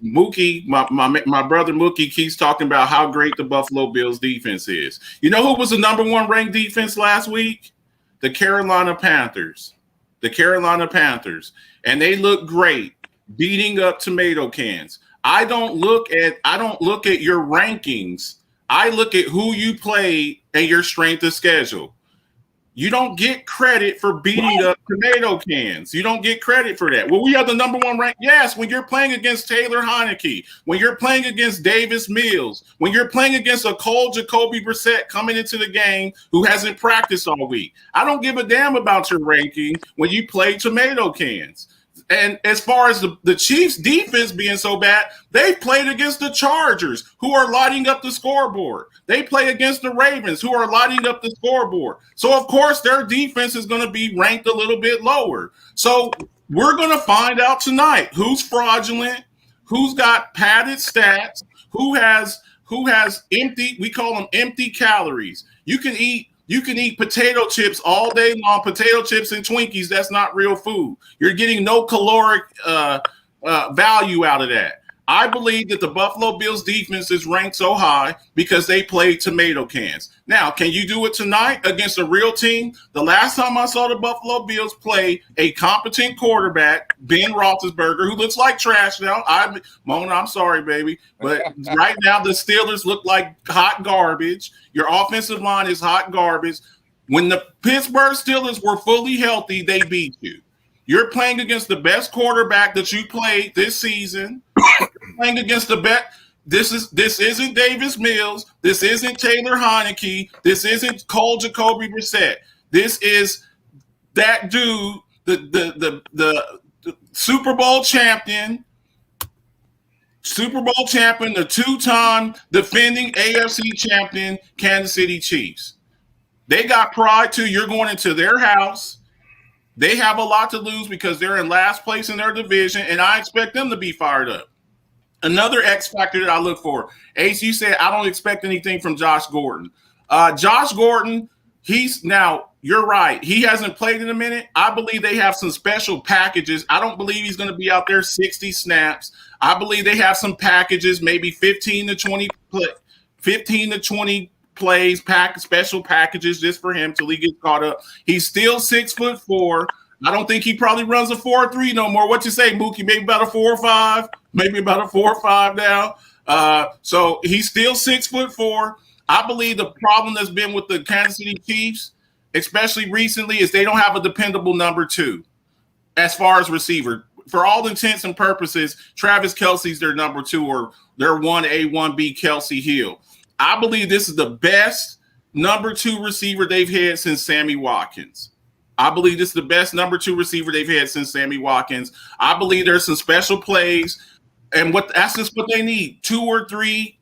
Mookie, my brother Mookie keeps talking about how great the Buffalo Bills defense is. You know who was the number one ranked defense last week? The Carolina Panthers. And they look great beating up tomato cans. I don't look at your rankings. I look at who you play and your strength of schedule. You don't get credit for beating up tomato cans. You don't get credit for that. Well, we have the number one rank. Yes, when you're playing against Taylor Heineke, when you're playing against Davis Mills, when you're playing against a cold Jacoby Brissett coming into the game who hasn't practiced all week. I don't give a damn about your ranking when you play tomato cans. And as far as the Chiefs' defense being so bad, they played against the Chargers, who are lighting up the scoreboard. They play against the Ravens, who are lighting up the scoreboard. So, of course, their defense is going to be ranked a little bit lower. So we're going to find out tonight who's fraudulent, who's got padded stats, who has empty, we call them empty calories. You can eat potato chips all day long, potato chips and Twinkies. That's not real food. You're getting no caloric value out of that. I believe that the Buffalo Bills defense is ranked so high because they played tomato cans. Now, can you do it tonight against a real team? The last time I saw the Buffalo Bills play a competent quarterback, Ben Roethlisberger, who looks like trash now. Mona, I'm sorry, baby. But right now the Steelers look like hot garbage. Your offensive line is hot garbage. When the Pittsburgh Steelers were fully healthy, they beat you. You're playing against the best quarterback that you played this season. You're playing against the best. This isn't Davis Mills. This isn't Taylor Heineke. This isn't Cole Jacoby Brissett. This is that dude, the Super Bowl champion, the two-time defending AFC champion, Kansas City Chiefs. They got pride too. You're going into their house. They have a lot to lose because they're in last place in their division, and I expect them to be fired up. Another X factor that I look for. Ace, you said I don't expect anything from Josh Gordon. Josh Gordon, you're right. He hasn't played in a minute. I believe they have some special packages. I don't believe he's going to be out there 60 snaps. I believe they have some packages, maybe 15 to 20 plays, special packages just for him till he gets caught up. He's still 6'4". I don't think he probably runs a 4.3 no more. What you say, Mookie? Maybe about a 4.5, maybe about a 4.5 now. So he's still 6'4". I believe the problem that's been with the Kansas City Chiefs, especially recently, is they don't have a dependable number two as far as receiver. For all intents and purposes, Travis Kelce's their number two, or their 1A, 1B Kelce Hill. I believe this is the best number two receiver they've had since Sammy Watkins. I believe this is the best number two receiver they've had since Sammy Watkins. I believe there's some special plays, and that's just what they need. Two or three.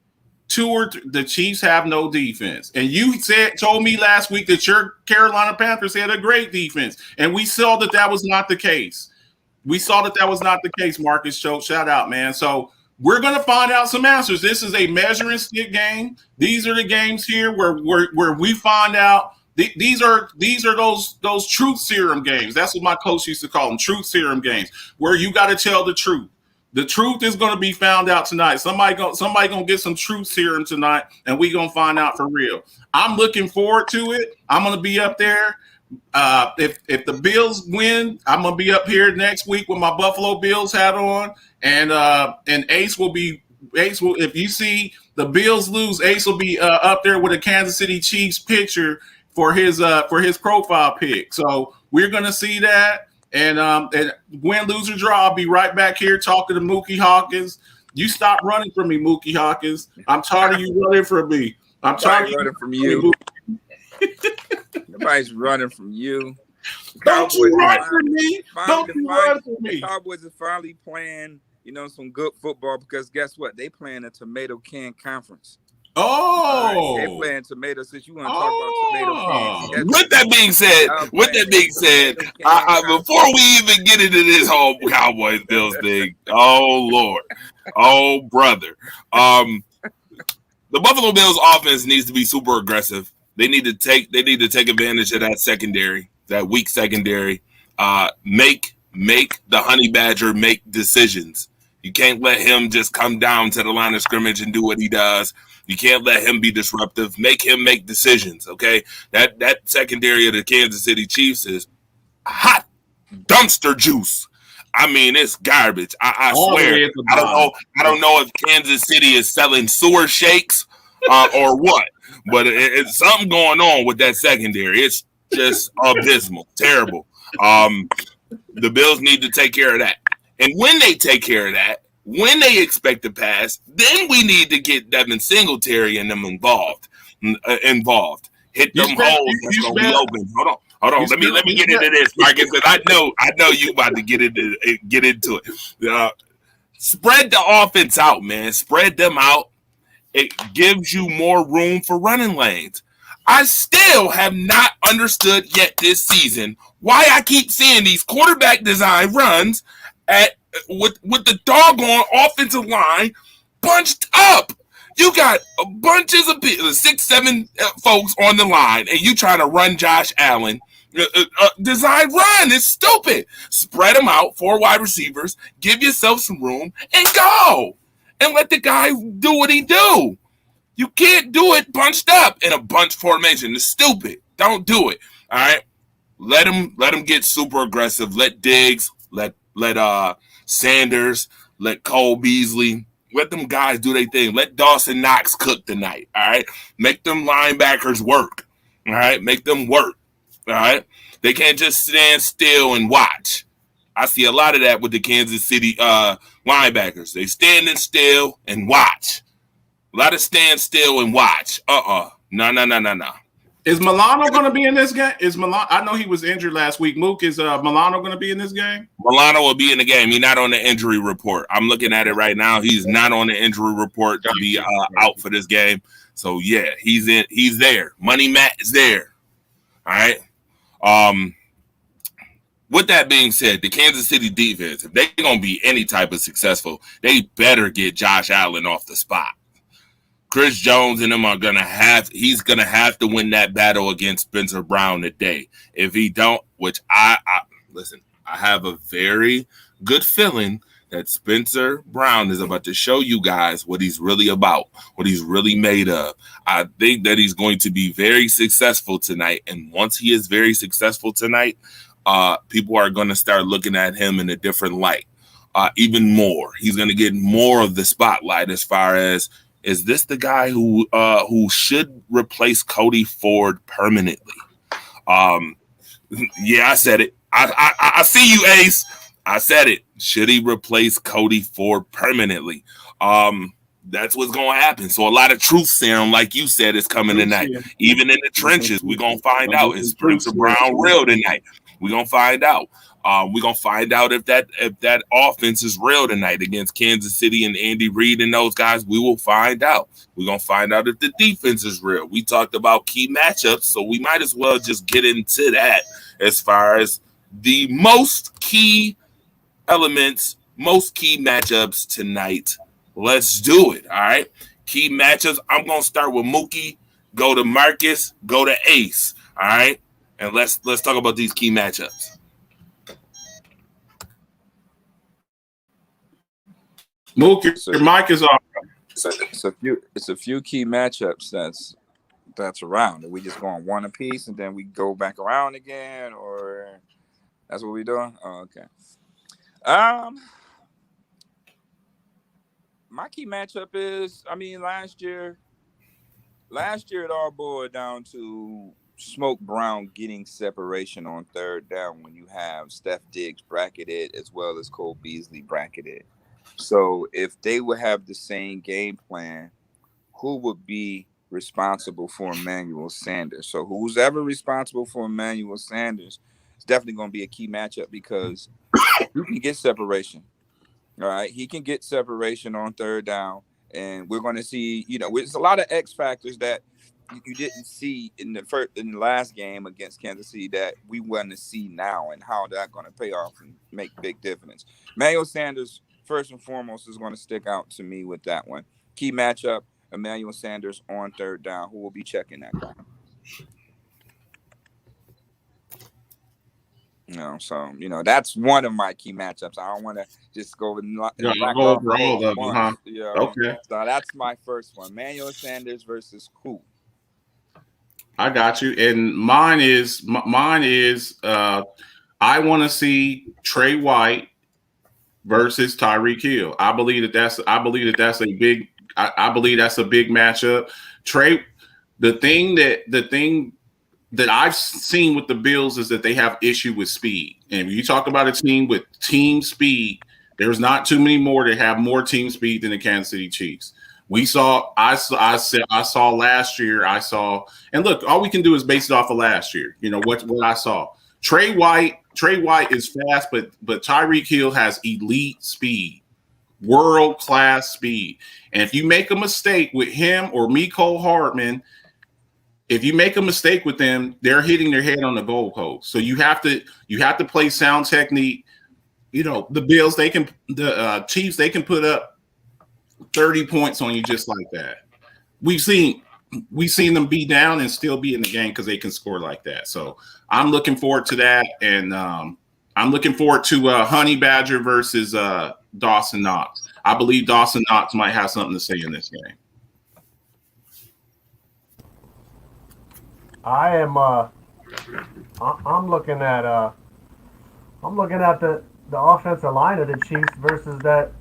The Chiefs have no defense. And you told me last week that your Carolina Panthers had a great defense, and we saw that was not the case. Marcus Schultz, shout out, man. So we're going to find out some answers. This is a measuring stick game. These are the games here where we find out These are those truth serum games. That's what my coach used to call them, truth serum games, where you got to tell the truth. The truth is going to be found out tonight. Somebody gonna get some truth serum tonight, and we gonna find out for real. I'm looking forward to it. I'm gonna be up there. If the Bills win, I'm gonna be up here next week with my Buffalo Bills hat on, and Ace will. If you see the Bills lose, Ace will be up there with a Kansas City Chiefs picture for his profile pic. So we're gonna see that. And win, lose, or draw, I'll be right back here talking to Mookie Hawkins. You stop running from me, Mookie Hawkins. I'm tired of you running from me. I'm tired of running from you. Nobody's running from you. Don't you run from me. Don't you run from me. The Cowboys are finally playing, some good football because guess what? They playing a tomato can conference. Oh, they playing tomato. Since you want to talk about tomato cans. With that being said, before we even get into this whole Cowboys Bills thing, oh Lord, oh brother, the Buffalo Bills offense needs to be super aggressive. They need to take advantage of that secondary, that weak secondary. Make the Honey Badger make decisions. You can't let him just come down to the line of scrimmage and do what he does. You can't let him be disruptive. Make him make decisions, okay? That secondary of the Kansas City Chiefs is hot dumpster juice. I mean, it's garbage. I swear. I don't know if Kansas City is selling sewer shakes or what, but it's something going on with that secondary. It's just abysmal, terrible. The Bills need to take care of that. And when they take care of that, when they expect to pass, then we need to get Devin Singletary and them involved. Hit them holes that's gonna be open. Hold on. Let me get into this, Marcus, because I know you about to get into it. Spread the offense out, man. Spread them out. It gives you more room for running lanes. I still have not understood yet this season why I keep seeing these quarterback design runs with the doggone offensive line bunched up. You got bunches of 6-7 folks on the line, and you trying to run Josh Allen. Design run is stupid. Spread them out, 4 wide receivers, give yourself some room, and go. And let the guy do what he do. You can't do it bunched up in a bunch formation. It's stupid. Don't do it. All right. Let him get super aggressive. Let Diggs, let Sanders, let Cole Beasley, let them guys do their thing. Let Dawson Knox cook tonight. All right. Make them linebackers work. All right. Make them work. All right. They can't just stand still and watch. I see a lot of that with the Kansas City linebackers. They standing still and watch. A lot of stand still and watch. No. Is Milano going to be in this game? I know he was injured last week. Mook, is Milano going to be in this game? Milano will be in the game. He's not on the injury report. I'm looking at it right now. He's not on the injury report to be out for this game. So yeah, he's in. He's there. Money Matt is there. All right. With that being said, the Kansas City defense, if they're going to be any type of successful, they better get Josh Allen off the spot. Chris Jones and them he's going to have to win that battle against Spencer Brown today. If he don't, which I have a very good feeling that Spencer Brown is about to show you guys what he's really about, what he's really made of. I think that he's going to be very successful tonight. And once he is very successful tonight, people are going to start looking at him in a different light, even more. He's going to get more of the spotlight as far as, is this the guy who should replace Cody Ford permanently? Yeah, I said it. I see you, Ace. I said it. Should he replace Cody Ford permanently? That's what's going to happen. So a lot of truth serum, like you said, is coming tonight. Even in the trenches, we're going to find out. Is Spencer Brown real tonight? We're going to find out. We're going to find out if that offense is real tonight against Kansas City and Andy Reid and those guys. We will find out. We're going to find out if the defense is real. We talked about key matchups, so we might as well just get into that as far as the most key elements, most key matchups tonight. Let's do it, all right? Key matchups. I'm going to start with Mookie. go to Marcus, go to Ace. All right, and let's talk about these key matchups. Mook, your mic is off. It's a few key matchups that's around. Are we just going one apiece and then we go back around again, or that's what we're doing? Oh, okay. My key matchup is, I mean, last year it all boiled down to Smoke Brown getting separation on third down when you have Steph Diggs bracketed as well as Cole Beasley bracketed. So if they would have the same game plan, who would be responsible for Emmanuel Sanders? So who's ever responsible for Emmanuel Sanders is definitely going to be a key matchup because you can get separation. All right, he can get separation on third down, and we're going to see. There's a lot of X factors that you didn't see in the last game against Kansas City that we want to see now, and how that's going to pay off and make big difference. Emmanuel Sanders, first and foremost, is going to stick out to me with that one. Key matchup: Emmanuel Sanders on third down. Who will be checking that guy? So that's one of my key matchups. I don't want to just go over all of them, huh? Okay. So that's my first one: Emmanuel Sanders versus who? I got you. And mine is I want to see Trey White versus Tyreek Hill. I believe that's a big matchup. The thing that I've seen with the Bills is that they have issue with speed. And if you talk about a team with team speed, there's not too many more that have more team speed than the Kansas City Chiefs. I saw last year, and look, all we can do is base it off of last year. What I saw. Trey White is fast, but Tyreek Hill has elite speed, world-class speed. And if you make a mistake with him or Mecole Hardman, if you make a mistake with them, they're hitting their head on the goalpost. So you have to play sound technique. The Bills, the Chiefs, they can put up 30 points on you just like that. We've seen them be down and still be in the game because they can score like that. So I'm looking forward to that, and I'm looking forward to Honey Badger versus Dawson Knox. I believe Dawson Knox might have something to say in this game. I am. I'm looking at the offensive line of the Chiefs versus that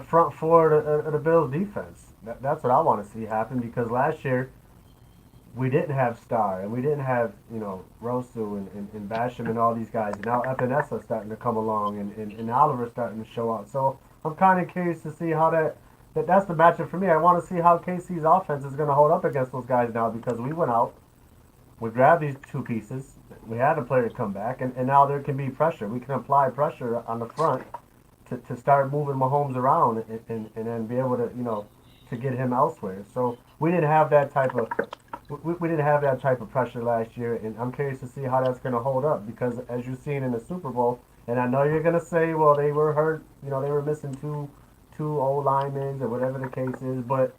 front four of the Bills defense. That's what I want to see happen because last year we didn't have Starr and we didn't have Rosu and Basham and all these guys. And now Epinesa starting to come along and Oliver's starting to show out. So I'm kind of curious to see how that's the matchup for me. I want to see how KC's offense is going to hold up against those guys now because we went out. We grabbed these two pieces. We had a player come back, and now there can be pressure. We can apply pressure on the front to start moving Mahomes around and then be able to get him elsewhere. So we didn't have that type of pressure last year, and I'm curious to see how that's going to hold up because as you've seen in the Super Bowl, and I know you're going to say, well, they were hurt. They were missing two old linemen or whatever the case is, but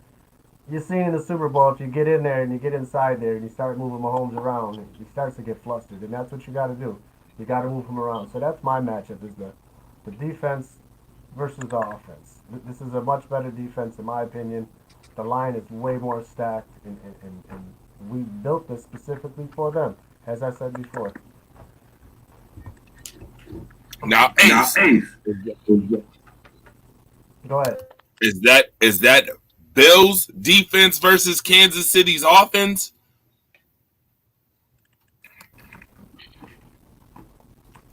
you see in the Super Bowl, if you get in there and you get inside there and you start moving Mahomes around, he starts to get flustered, and that's what you got to do. You got to move him around. So that's my matchup: is the defense versus the offense. This is a much better defense, in my opinion. The line is way more stacked, and we built this specifically for them, as I said before. Now, Ace. Go ahead. Is that Bills defense versus Kansas City's offense?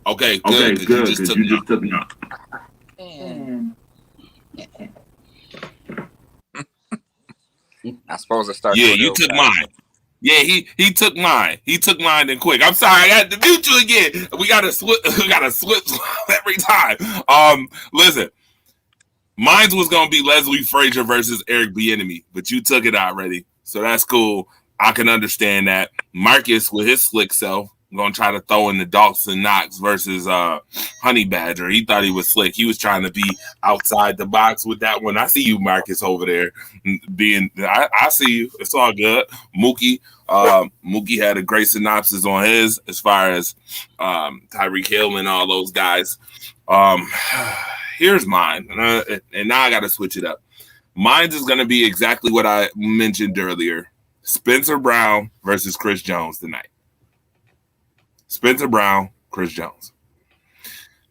Okay, good. You just took me out. I suppose I started. Yeah, you took mine. Yeah, he took mine. He took mine and quick. I'm sorry, I had to mute you again. We gotta switch every time. Listen. Mine was going to be Leslie Frazier versus Eric Bieniemy, but you took it already. So that's cool. I can understand that. Marcus with his slick self gonna try to throw in the Dawson Knox versus Honey Badger. He thought he was slick. He was trying to be outside the box with that one. I see you, Marcus, over there. I see you. It's all good. Mookie had a great synopsis on his as far as Tyreek Hill and all those guys. Here's mine, and now I got to switch it up. Mine is going to be exactly what I mentioned earlier. Spencer Brown versus Chris Jones tonight. Spencer Brown, Chris Jones.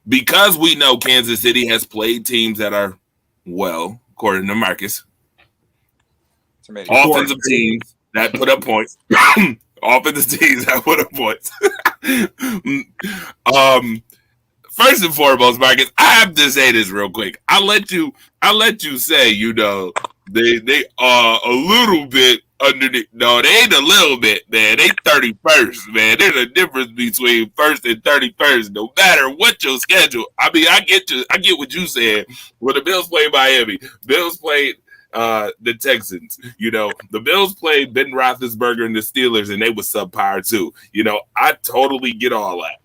Because we know Kansas City has played teams that are, well, according to Marcus, offensive teams that put up points. Offensive teams that put up points. First and foremost, Marcus, I have to say this real quick. I'll let you say, you know, they are a little bit underneath. No, they ain't a little bit, man. They 31st, man. There's a difference between first and 31st, no matter what your schedule. I mean, I get what you said. When the Bills played Miami, Bills played the Texans. You know, the Bills played Ben Roethlisberger and the Steelers, and they were subpar too. You know, I totally get all that.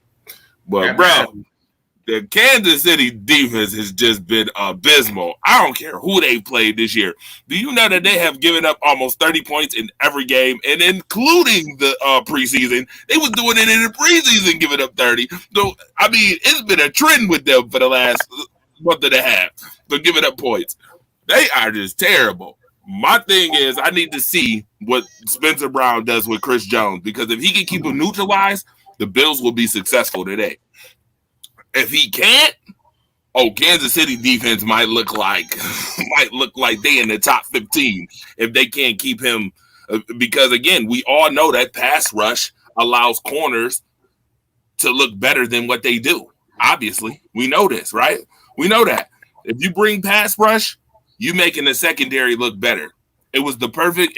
But, bro, the Kansas City defense has just been abysmal. I don't care who they played this year. Do you know that they have given up almost 30 points in every game, and including the preseason? They was doing it in the preseason, giving up 30. So, I mean, it's been a trend with them for the last month and a half. So, giving up points. They are just terrible. My thing is I need to see what Spencer Brown does with Chris Jones, because if he can keep him neutralized, the Bills will be successful today. If he can't, Kansas City defense might look like they in the top 15 if they can't keep him. Because again, we all know that pass rush allows corners to look better than what they do. Obviously, we know this, right? We know that if you bring pass rush, you making the secondary look better. It was the perfect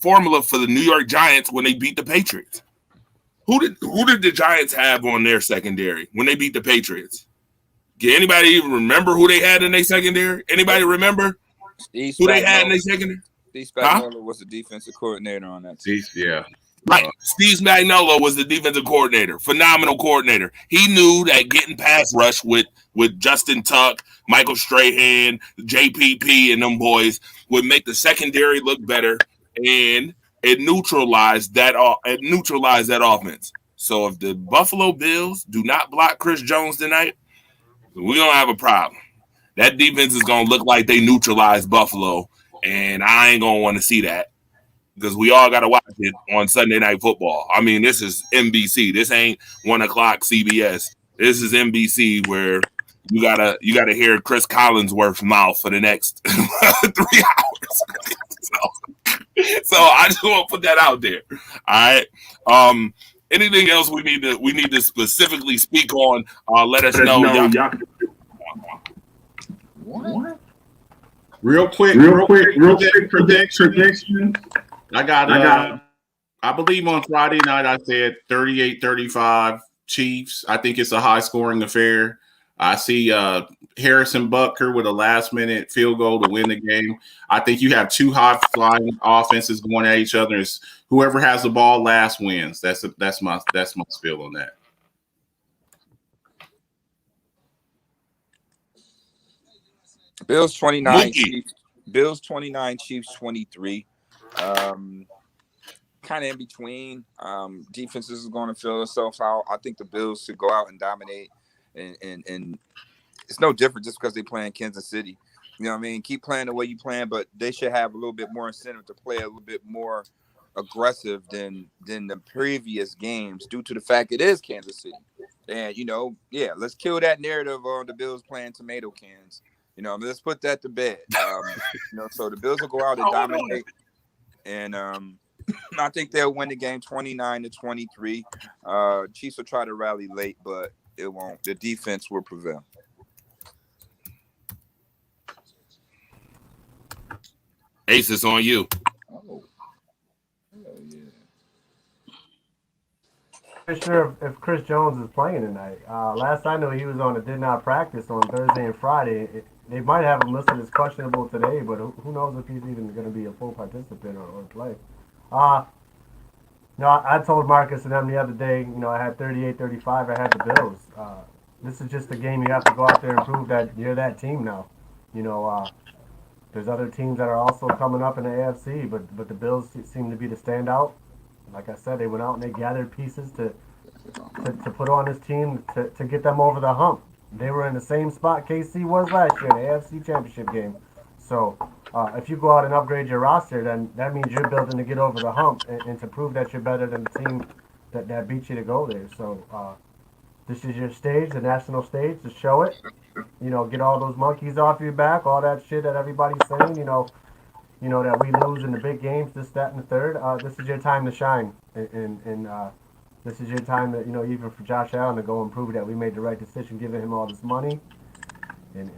formula for the New York Giants when they beat the Patriots. Who did the Giants have on their secondary when they beat the Patriots? Can anybody even remember who they had in their secondary? Anybody remember who they had in their secondary? Steve Spagnuolo was the defensive coordinator on that team. Yeah. Right. Steve Spagnuolo was the defensive coordinator, phenomenal coordinator. He knew that getting pass rush with Justin Tuck, Michael Strahan, JPP, and them boys would make the secondary look better, and it neutralized that offense. So if the Buffalo Bills do not block Chris Jones tonight, we're gonna have a problem. That defense is gonna look like they neutralized Buffalo, and I ain't gonna want to see that, because we all got to watch it on Sunday Night Football. I mean, this is NBC. This ain't 1 o'clock CBS. This is NBC, where you gotta hear Chris Collinsworth's mouth for the next 3 hours. So I just want to put that out there. All right. Anything else we need to specifically speak on? Let us know. What? Real quick prediction. I believe on Friday night I said 38-35 Chiefs. I think it's a high scoring affair. I see Harrison Butker with a last-minute field goal to win the game. I think you have two high-flying offenses going at each other. It's whoever has the ball last wins. That's my spiel on that. Bills 29, Chiefs 23. Kind of in between. Defenses is going to fill itself out. I think the Bills should go out and dominate. And it's no different just because they play in Kansas City. You know what I mean? Keep playing the way you plan, but they should have a little bit more incentive to play a little bit more aggressive than the previous games, due to the fact it is Kansas City. And, let's kill that narrative on the Bills playing tomato cans. Let's put that to bed. So the Bills will go out and dominate. And I think they'll win the game 29-23. Chiefs will try to rally late, but it won't. The defense will prevail. Ace, it's on you. Oh. Yeah. I'm sure if Chris Jones is playing tonight. Last I know, he was did not practice on Thursday and Friday. They might have him listed as questionable today, but who knows if he's even going to be a full participant or play. No, I told Marcus and them the other day, I had 38-35. I had the Bills. This is just a game you have to go out there and prove that you're that team now. You know, there's other teams that are also coming up in the AFC, but the Bills seem to be the standout. Like I said, they went out and they gathered pieces to put on this team to get them over the hump. They were in the same spot KC was last year, the AFC Championship game. So if you go out and upgrade your roster, then that means you're building to get over the hump and to prove that you're better than the team that beat you to go there. So this is your stage, the national stage, to show it. Get all those monkeys off your back, all that shit that everybody's saying. That we lose in the big games, this, that, and the third. This is your time to shine, and this is your time to, even for Josh Allen to go and prove that we made the right decision, giving him all this money, and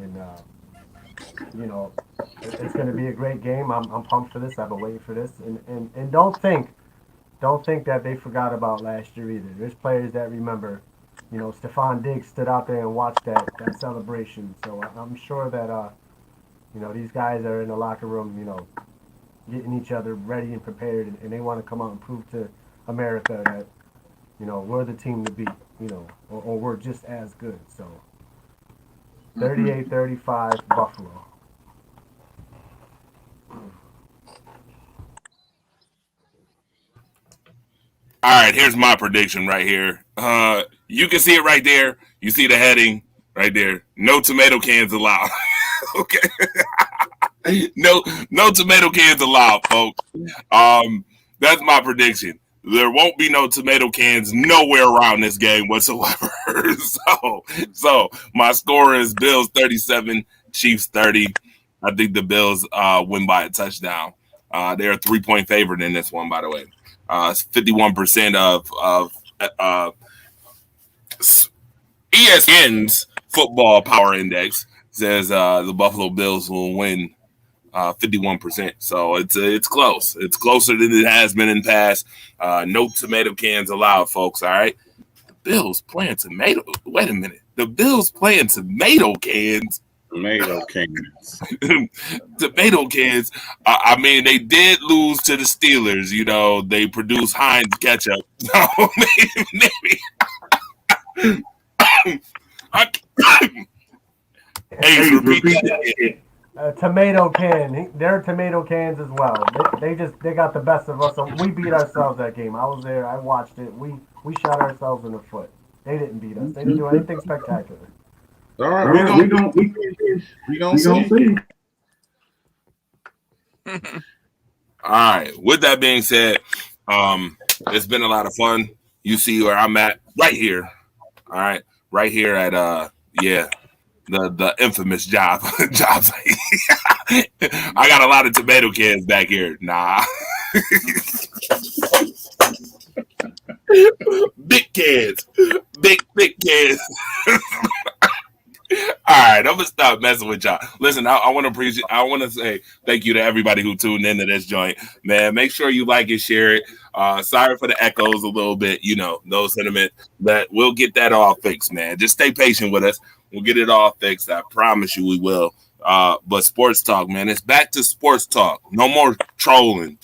it's going to be a great game. I'm pumped for this. I've been waiting for this, and don't think that they forgot about last year either. There's players that remember. Stephon Diggs stood out there and watched that celebration. So I'm sure that these guys are in the locker room, getting each other ready and prepared, and they want to come out and prove to America that, we're the team to beat, or we're just as good. So 38-35 Buffalo. All right, here's my prediction right here. You can see it right there. You see the heading right there. No tomato cans allowed. Okay. No tomato cans allowed, folks. That's my prediction. There won't be no tomato cans nowhere around this game whatsoever. So my score is Bills 37, Chiefs 30. I think the Bills win by a touchdown. They're a 3-point favorite in this one, by the way. 51% of ESPN's football power index says the Buffalo Bills will win 51%. So it's close. It's closer than it has been in the past. No tomato cans allowed, folks. All right. The Bills playing tomato. Wait a minute. The Bills playing tomato cans. Tomato cans. Tomato cans. I mean, they did lose to the Steelers. They produce Heinz ketchup. So maybe. Hey, repeat that. Tomato can. They're tomato cans as well. They got the best of us. So we beat ourselves that game. I was there. I watched it. We shot ourselves in the foot. They didn't beat us. They didn't do anything spectacular. All right, we gonna see. All right. With that being said, it's been a lot of fun. You see where I'm at right here. All right, right here at the infamous job site. I got a lot of tomato cans back here. Nah. Big cans. Big cans. All right, I'm gonna stop messing with y'all. Listen, I want to say thank you to everybody who tuned into this joint, man. Make sure you like and share it. Sorry for the echoes a little bit, those sentiments, but we'll get that all fixed, man. Just stay patient with us. We'll get it all fixed. I promise you we will. But sports talk, man. It's back to sports talk. No more trolling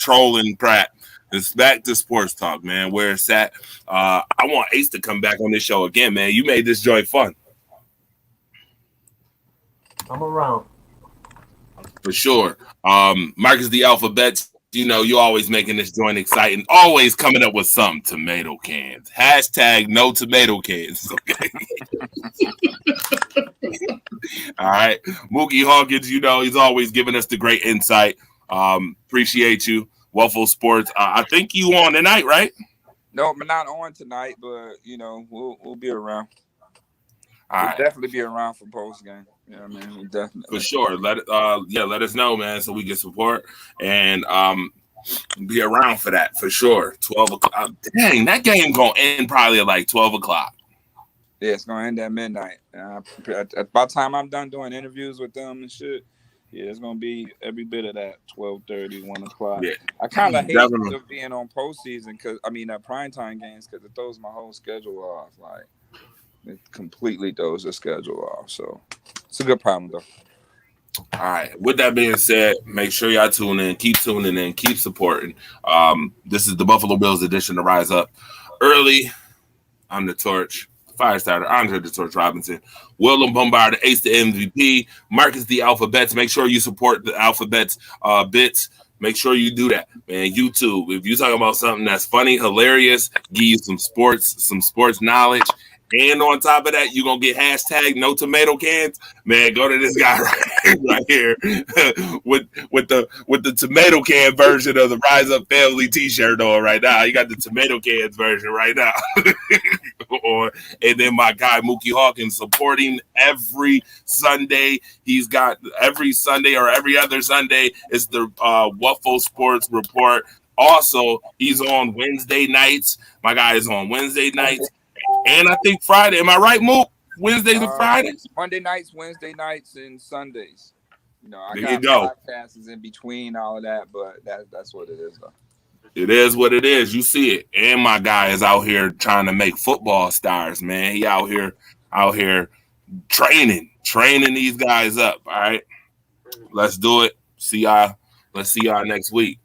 Pratt. It's back to sports talk, man. Where it's at. I want Ace to come back on this show again, man. You made this joint fun. I'm around. For sure. Marcus the Alphabet, you always making this joint exciting. Always coming up with some tomato cans. # no tomato cans. Okay. All right. Mookie Hawkins, he's always giving us the great insight. Appreciate you. Waffle Sports. I think you on tonight, right? No, I'm not on tonight, but we'll be around. All right. Definitely be around for post game. Yeah, man, we definitely for sure. Let us know, man, so we can support and be around for that for sure. 12 o'clock. Dang, that game gonna end probably at like 12 o'clock. Yeah, it's gonna end at midnight. By the time I'm done doing interviews with them and shit, yeah, it's gonna be every bit of that 12:30, 1 o'clock. Yeah. I kind of hate being on postseason primetime games because it throws my whole schedule off. Like it completely throws the schedule off. So it's a good problem though. All right. With that being said, make sure y'all tune in, keep tuning in, keep supporting. This is the Buffalo Bills edition to Rise Up early. I'm the Torch, Firestarter, Andre the Torch Robinson, Willem Bombard, Ace the MVP, Marcus the Alphabets. Make sure you support the Alphabets bits. Make sure you do that, man. YouTube, if you're talking about something that's funny, hilarious, give you some sports knowledge, and on top of that, you're gonna get hashtag no tomato cans. Man, go to this guy right here with the tomato can version of the Rise Up Family T-shirt on right now. You got the tomato cans version right now. And then my guy Mookie Hawkins supporting every Sunday. He's got every Sunday or every other Sunday is the Waffle Sports Report. Also, he's on Wednesday nights. My guy is on Wednesday nights. And I think Friday. Am I right, Mook? Wednesdays and Fridays? Monday nights, Wednesday nights, and Sundays. You know, I there got podcasts in between all of that, but that's what it is, though. It is what it is. You see it. And my guy is out here trying to make football stars, man. He out here training these guys up. All right. Let's do it. Let's see y'all next week.